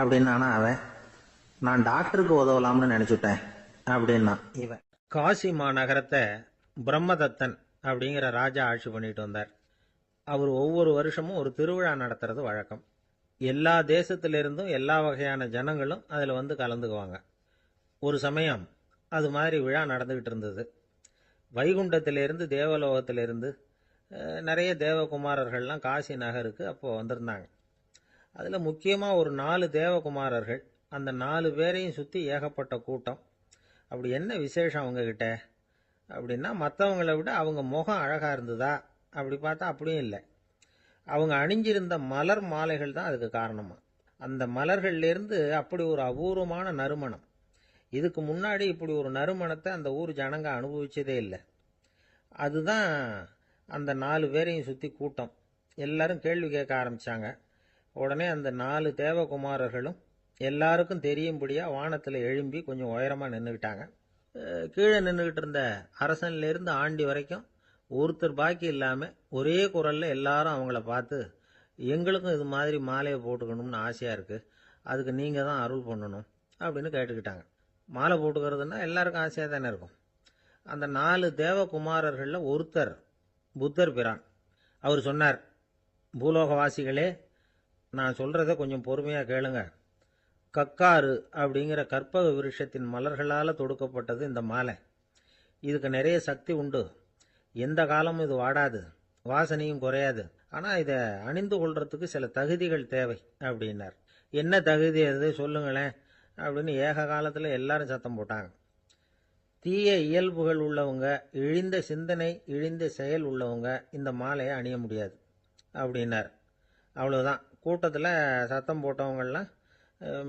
அப்படின்னானா அவன். நான் டாக்டருக்கு உதவலாம்னு நினச்சிட்டேன் அப்படின்னா இவன். காசி மாநகரத்தை பிரம்மதத்தன் அப்படிங்கிற ராஜா ஆட்சி பண்ணிட்டு வந்தார். அவர் ஒவ்வொரு வருஷமும் ஒரு திருவிழா நடத்துறது வழக்கம். எல்லா தேசத்திலிருந்தும் எல்லா வகையான ஜனங்களும் அதில் வந்து கலந்துக்குவாங்க. ஒரு சமயம் அது மாதிரி விழா நடந்துக்கிட்டு இருந்தது. வைகுண்டத்திலிருந்து தேவலோகத்திலிருந்து நிறைய தேவகுமாரர்கள்லாம் காசி நகருக்கு அப்போது வந்திருந்தாங்க. அதில் முக்கியமாக ஒரு 4 தேவகுமாரர்கள். அந்த 4 பேரையும் சுற்றி ஏகப்பட்ட கூட்டம். அப்படி என்ன விசேஷம் அவங்கக்கிட்ட அப்படின்னா, மற்றவங்களை விட அவங்க முகம் அழகாக இருந்ததா அப்படி பார்த்தா அப்படியும் இல்லை. அவங்க அணிஞ்சிருந்த மலர் மாலைகள் தான் அதுக்கு காரணமா. அந்த மலர்கள்லேருந்து அப்படி ஒரு அபூர்வமான நறுமணம். இதுக்கு முன்னாடி இப்படி ஒரு நறுமணத்தை அந்த ஊர் ஜனங்க அனுபவிச்சதே இல்லை. அதுதான் அந்த 4 பேரையும் சுற்றி கூட்டம். எல்லாரும் கேள்வி கேட்க ஆரம்பித்தாங்க. உடனே அந்த 4 தேவகுமாரர்களும் எல்லாருக்கும் தெரியும்படியாக வானத்தில் எழும்பி கொஞ்சம் உயரமாக நின்றுக்கிட்டாங்க. கீழே நின்றுக்கிட்டு இருந்த அரசன்லேருந்து ஆண்டி வரைக்கும் ஒருத்தர் பாக்கி இல்லாமல் ஒரே குரலில் எல்லாரும் அவங்கள பார்த்து, எங்களுக்கும் இது மாதிரி மாலையை போட்டுக்கணும்னு ஆசையாக இருக்குது, அதுக்கு நீங்கள் தான் அருள் பண்ணணும் அப்படின்னு கேட்டுக்கிட்டாங்க. மாலை போட்டுக்கிறதுனா எல்லாருக்கும் ஆசையாக தானே இருக்கும். அந்த 4 தேவகுமாரர்களில் ஒருத்தர் புத்தர் பிரான். அவர் சொன்னார், பூலோகவாசிகளே, நான் சொல்கிறத கொஞ்சம் பொறுமையாக கேளுங்க. கக்காரு அப்படிங்கிற கற்பக விருஷத்தின் மலர்களால் தொடுக்கப்பட்டது இந்த மாலை. இதுக்கு நிறைய சக்தி உண்டு. எந்த காலமும் இது வாடாது, வாசனையும் குறையாது. ஆனால் இதை அணிந்து கொள்றதுக்கு சில தகுதிகள் தேவை அப்படின்னார். என்ன தகுதி அது சொல்லுங்களேன் அப்படின்னு ஏக காலத்தில் எல்லாரும் சத்தம் போட்டாங்க. தீய இயல்புகள் உள்ளவங்க, இழிந்த சிந்தனை, இழிந்த செயல் உள்ளவங்க இந்த மாலையை அணிய முடியாது அப்படின்னார். அவ்வளோதான். கூட்டத்தில் சத்தம் போட்டவங்கள்லாம்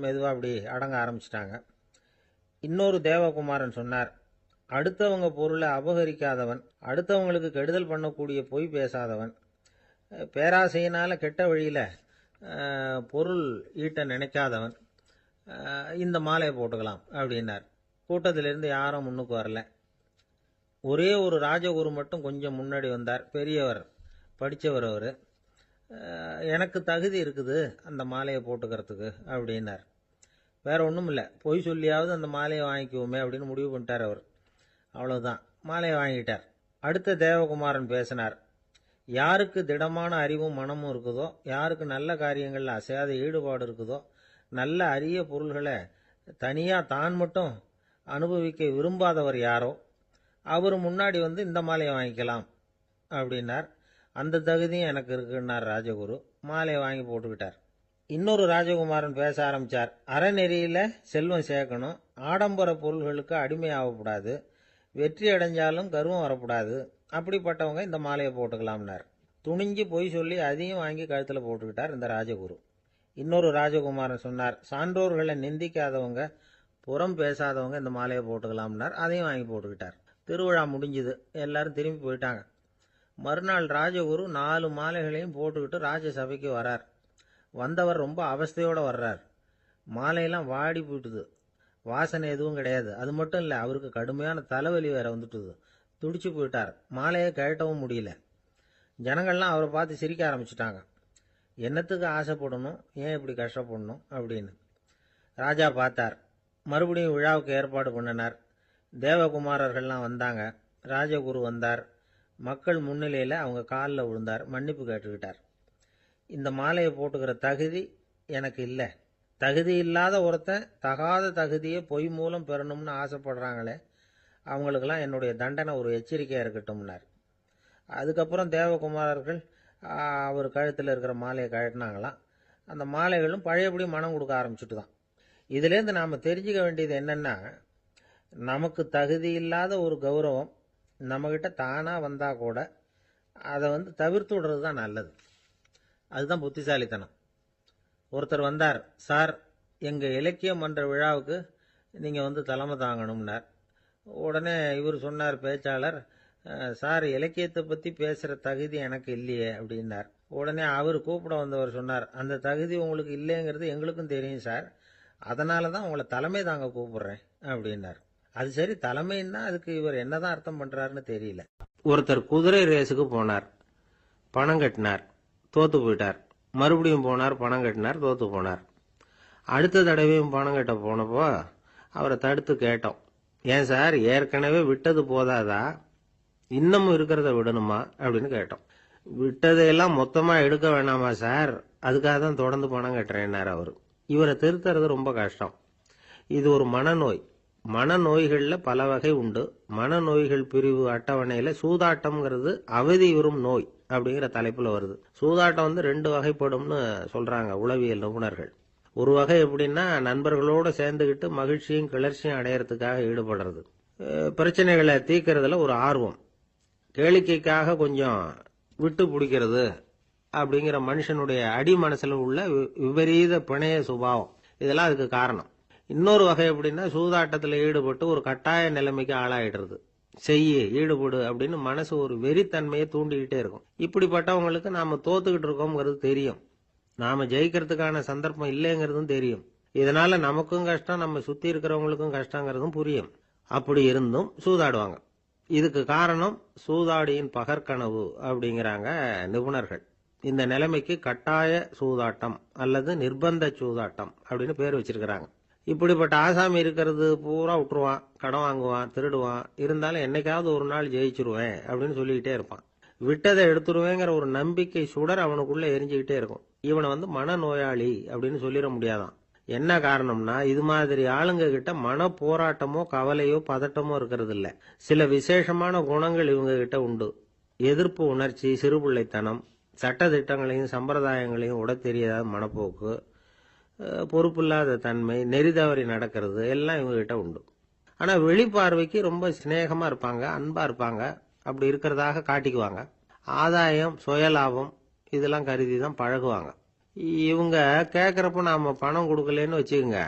மெதுவாக அப்படி அடங்க ஆரம்பிச்சிட்டாங்க. இன்னொரு தேவகுமாரன் சொன்னார், அடுத்தவங்க பொருளை அபகரிக்காதவன், அடுத்தவங்களுக்கு கெடுதல் பண்ணக்கூடிய பொய் பேசாதவன், பேராசையினால கெட்ட வழியில பொருள் ஈட்ட நினைக்காதவன் இந்த மாலையை போட்டுக்கலாம் அப்படின்னார். கூட்டத்திலிருந்து யாரும் முன்னுக்கு வரல. ஒரே ஒரு ராஜகுரு மட்டும் கொஞ்சம் முன்னாடி வந்தார். பெரியவர், படித்தவர் அவர். எனக்கு தகுதி இருக்குது அந்த மாலையை போட்டுக்கிறதுக்கு அப்படின்னார். வேற ஒன்றும் இல்லை, பொய் சொல்லியாவது அந்த மாலையை வாங்கிக்குவோமே அப்படின்னு முடிவு பண்ணிட்டார் அவர். அவ்வளோதான், மாலையை வாங்கிட்டார். அடுத்த தேவகுமாரன் பேசினார். யாருக்கு திடமான அறிவும் மனமும் இருக்குதோ, யாருக்கு நல்ல காரியங்களில் அசையாத ஈடுபாடு இருக்குதோ, நல்ல அரிய பொருள்களை தனியாக தான் மட்டும் அனுபவிக்க விரும்பாதவர் யாரோ அவர் முன்னாடி வந்து இந்த மாலையை வாங்கிக்கலாம் அப்படின்னார். அந்த தகுதியும் எனக்கு இருக்குன்னார் ராஜகுரு. மாலையை வாங்கி போட்டுக்கிட்டார். இன்னொரு ராஜகுமாரன் பேச ஆரம்பித்தார். அறநெறியில் செல்வம் சேர்க்கணும், ஆடம்பர பொருள்களுக்கு அடிமையாகக்கூடாது, வெற்றி அடைஞ்சாலும் கர்வம் வரக்கூடாது, அப்படிப்பட்டவங்க இந்த மாலையை போட்டுக்கலாம்னார். துணிஞ்சு பொய் சொல்லி அதையும் வாங்கி கழுத்தில் போட்டுக்கிட்டார் இந்த ராஜகுரு. இன்னொரு ராஜகுமாரன் சொன்னார். சான்றோர்களை நிந்திக்காதவங்க, புறம் பேசாதவங்க இந்த மாலையை போட்டுக்கலாம்னார். அதையும் வாங்கி போட்டுக்கிட்டார். திருவிழா முடிஞ்சுது, எல்லாரும் திரும்பி போயிட்டாங்க. மறுநாள் ராஜகுரு 4 மாலைகளையும் போட்டுக்கிட்டு ராஜசபைக்கு வரார். வந்தவர் ரொம்ப அவஸ்தையோடு வர்றார். மாலையெல்லாம் வாடி போயிட்டுது, வாசனை எதுவும் கிடையாது. அது மட்டும் இல்லை, அவருக்கு கடுமையான தலைவலி வேற வந்துட்டுது. துடிச்சு போயிட்டார். மாலையை கழட்டவும் முடியல. ஜனங்கள்லாம் அவரை பார்த்து சிரிக்க ஆரம்பிச்சிட்டாங்க. என்னத்துக்கு ஆசைப்படணும், ஏன் இப்படி கஷ்டப்படணும் அப்படின்னு. ராஜா பார்த்தார். மறுபடியும் விழாவுக்கு ஏற்பாடு பண்ணினார். தேவகுமாரர்கள்லாம் வந்தாங்க. ராஜகுரு வந்தார். மக்கள் முன்னிலையில் அவங்க காலில் விழுந்தார். மன்னிப்பு கேட்டுக்கிட்டார். இந்த மாலையை போட்டுக்கிற தகுதி எனக்கு இல்லை. தகுதி இல்லாத ஒருத்தன் தகாத தகுதியை பொய் மூலம் பெறணும்னு ஆசைப்படுறாங்களே, அவங்களுக்கெல்லாம் என்னுடைய தண்டனை ஒரு எச்சரிக்கையாக இருக்கட்டும்னார். அதுக்கப்புறம் தேவகுமாரர்கள் அவர் கழுத்தில் இருக்கிற மாலையை கழட்டினாங்களாம். அந்த மாலைகளும் பழையபடி மனம் கொடுக்க ஆரம்பிச்சுட்டு தான். இதுலேருந்து நாம் தெரிஞ்சுக்க வேண்டியது என்னென்னா, நமக்கு தகுதி இல்லாத ஒரு கௌரவம் நம்மக்கிட்ட தானாக வந்தால் கூட அதை தவிர்த்து விடுறது தான் நல்லது. அதுதான் புத்திசாலித்தனம். ஒருத்தர் வந்தார். சார், எங்கள் இலக்கிய மன்ற விழாவுக்கு நீங்கள் தலைமை தாங்கணும்னார். உடனே இவர் சொன்னார், பேச்சாளர், சார், இலக்கியத்தை பற்றி பேசுகிற தகுதி எனக்கு இல்லையே அப்படின்னார். உடனே அவர் கூப்பிட வந்தவர் சொன்னார், அந்த தகுதி உங்களுக்கு இல்லைங்கிறது எங்களுக்கும் தெரியும் சார், அதனால தான் உங்களை தலைமை தாங்க கூப்பிடுறேன் அப்படின்னார். அது சரி, தலைமைன்னா அதுக்கு இவர் என்னதான் அர்த்தம் பண்ணுறாருன்னு தெரியல. ஒருத்தர் குதிரை ரேஸுக்கு போனார். பணம் கட்டினார், தோத்து போயிட்டார். மறுபடியும் போனார், பணம் கட்டினார், தோத்து போனார். அடுத்த தடவையும் பணம் கட்ட போனப்போ அவரை தடுத்து கேட்டோம், ஏன் சார், ஏற்கனவே விட்டது போதாதா, இன்னமும் இருக்கிறத விடணுமா அப்படின்னு கேட்டோம். விட்டதையெல்லாம் மொத்தமாக எடுக்க வேணாமா சார், அதுக்காக தான் தொடர்ந்து பணம் கட்டுறேன்னார் அவர். இவரை திருத்துறது ரொம்ப கஷ்டம். இது ஒரு மனநோய். மனநோய்களில் பல வகை உண்டு. மனநோய்கள் பிரிவு அட்டவணையில் சூதாட்டம்ங்கிறது அவதியுறும் நோய் அப்படிங்கிற தலைப்பில் வருது. சூதாட்டம் 2 வகைப்படும்னு சொல்கிறாங்க உளவியல் நிபுணர்கள். ஒரு வகை எப்படின்னா, நண்பர்களோடு சேர்ந்துக்கிட்டு மகிழ்ச்சியும் கிளர்ச்சியும் அடையிறதுக்காக ஈடுபடுறது. பிரச்சனைகளை தீர்க்கறதுல ஒரு ஆர்வம், கேளிக்கைக்காக கொஞ்சம் விட்டு பிடிக்கிறது அப்படிங்கிற மனுஷனுடைய அடி மனசில் உள்ள விபரீத பிணைய சுபாவம், இதெல்லாம் அதுக்கு காரணம். இன்னொரு வகை எப்படின்னா, சூதாட்டத்தில் ஈடுபட்டு ஒரு கட்டாய நிலைமைக்கு ஆளாயிடுறது. ஈடுபடு அப்படின்னு மனசு ஒரு வெறித்தன்மையை தூண்டிக்கிட்டே இருக்கும். இப்படிப்பட்டவங்களுக்கு நாம தோத்துக்கிட்டு இருக்கோம்ங்கிறது தெரியும், நாம ஜெயிக்கிறதுக்கான சந்தர்ப்பம் இல்லைங்கிறதும் தெரியும். இதனால நமக்கும் கஷ்டம், நம்ம சுத்தி இருக்கிறவங்களுக்கும் கஷ்டங்கிறதும் புரியும். அப்படி இருந்தும் சூதாடுவாங்க. இதுக்கு காரணம் சூதாடியின் பகற்கனவு அப்படிங்கிறாங்க நிபுணர்கள். இந்த நிலைமைக்கு கட்டாய சூதாட்டம் அல்லது நிர்பந்த சூதாட்டம் அப்படின்னு பேர் வச்சிருக்கிறாங்க. இப்படிப்பட்ட ஆசாமி இருக்கிறது பூரா விட்டுருவான், கடன் வாங்குவான், திருடுவான், இருந்தாலும் என்னைக்காவது ஒரு நாள் ஜெயிச்சிருவேன் அப்படின்னு சொல்லிக்கிட்டே இருப்பான். விட்டதை எடுத்துருவேங்கிற ஒரு நம்பிக்கை சுடர் அவனுக்குள்ள எரிஞ்சுக்கிட்டே இருக்கும். இவனை மனநோயாளி அப்படின்னு சொல்லிட முடியாதான். என்ன காரணம்னா, இது மாதிரி ஆளுங்க கிட்ட மன போராட்டமோ கவலையோ பதட்டமோ இருக்கிறது இல்ல. சில விசேஷமான குணங்கள் இவங்க கிட்ட உண்டு. எதிர்ப்பு உணர்ச்சி, சிறுபிள்ளைத்தனம், சட்ட திட்டங்களையும் சம்பிரதாயங்களையும் உட தெரியாத மனப்போக்கு, பொறுப்பில்லாத தன்மை, நெறிதவறி நடக்கிறது எல்லாம் இவங்க கிட்ட உண்டு. ஆனா வெளிப்பார்வைக்கு ரொம்ப சிநேகமா இருப்பாங்க, அன்பா இருப்பாங்க, அப்படி இருக்கிறதாக காட்டிக்குவாங்க. ஆதாயம், சுயலாபம் இதெல்லாம் கருதி தான் பழகுவாங்க. இவங்க கேட்குறப்ப நாம பணம் கொடுக்கலன்னு வச்சுக்கோங்க,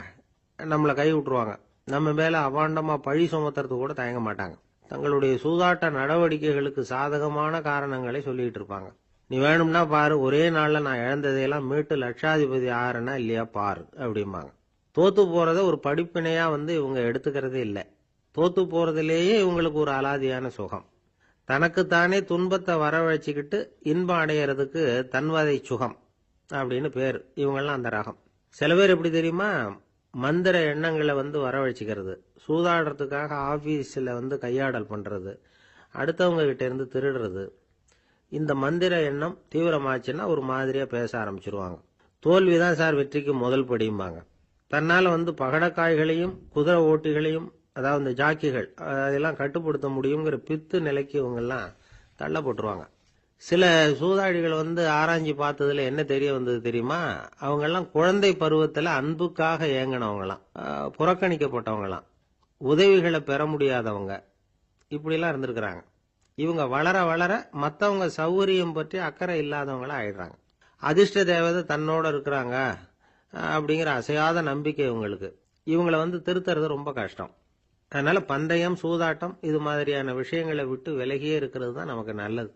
நம்மளை கை விட்டுருவாங்க. நம்ம மேல அபாண்டமா பழி சுமத்துறது கூட தயங்க மாட்டாங்க. தங்களுடைய சூதாட்ட நடவடிக்கைகளுக்கு சாதகமான காரணங்களை சொல்லிட்டு இருப்பாங்க. நீ வேணும்னா பாரு, ஒரே நாள்ல நான் இழந்ததையெல்லாம் மீட்டு லட்சாதிபதி ஆறனா இல்லையா பாரு அப்படிம்பாங்க. தோத்து போறத ஒரு படிப்பினையா இவங்க எடுத்துக்கிறதே இல்லை. தோத்து போறதுலேயே இவங்களுக்கு ஒரு அலாதியான சுகம். தனக்குத்தானே துன்பத்தை வரவழைச்சிக்கிட்டு இன்பம் அடையிறதுக்கு தன்வதை சுகம் அப்படின்னு பேர். இவங்கெல்லாம் அந்த ரகம். சில பேர் எப்படி தெரியுமா, மந்திர எண்ணங்களை வரவழைச்சிக்கிறது, சூதாடுறதுக்காக ஆபீஸ்ல கையாடல் பண்றது, அடுத்தவங்க கிட்ட இருந்து திருடுறது. இந்த மந்திர எண்ணம் தீவிரமாச்சுன்னா ஒரு மாதிரியா பேச ஆரம்பிச்சிருவாங்க. தோல்விதான் சார் வெற்றிக்கு முதல் படியும்பாங்க. தன்னால பகடக்காய்களையும் குதிரை ஓட்டிகளையும், அதாவது இந்த ஜாக்கிகள், அதெல்லாம் கட்டுப்படுத்த முடியுங்கிற பித்து நிலைக்கு இவங்கெல்லாம் தள்ளப்பட்டுருவாங்க. சில சூதாடிகள் ஆராய்ச்சி பார்த்ததுல என்ன தெரிய வந்தது தெரியுமா, அவங்கெல்லாம் குழந்தை பருவத்துல அன்புக்காக ஏங்கினவங்களாம், புறக்கணிக்கப்பட்டவங்களாம், உதவிகளை பெற முடியாதவங்க, இப்படிலாம் இருந்திருக்கிறாங்க. இவங்க வளர வளர மற்றவங்க சௌகரியம் பற்றி அக்கறை இல்லாதவங்களா ஆயிடுறாங்க. அதிர்ஷ்ட தேவதை தன்னோட இருக்கிறாங்க அப்படிங்கிற அசையாத நம்பிக்கை இவங்களுக்கு. இவங்களை திருத்துறது ரொம்ப கஷ்டம். அதனால பந்தயம், சூதாட்டம் இது மாதிரியான விஷயங்களை விட்டு விலகியே இருக்கிறது தான் நமக்கு நல்லது.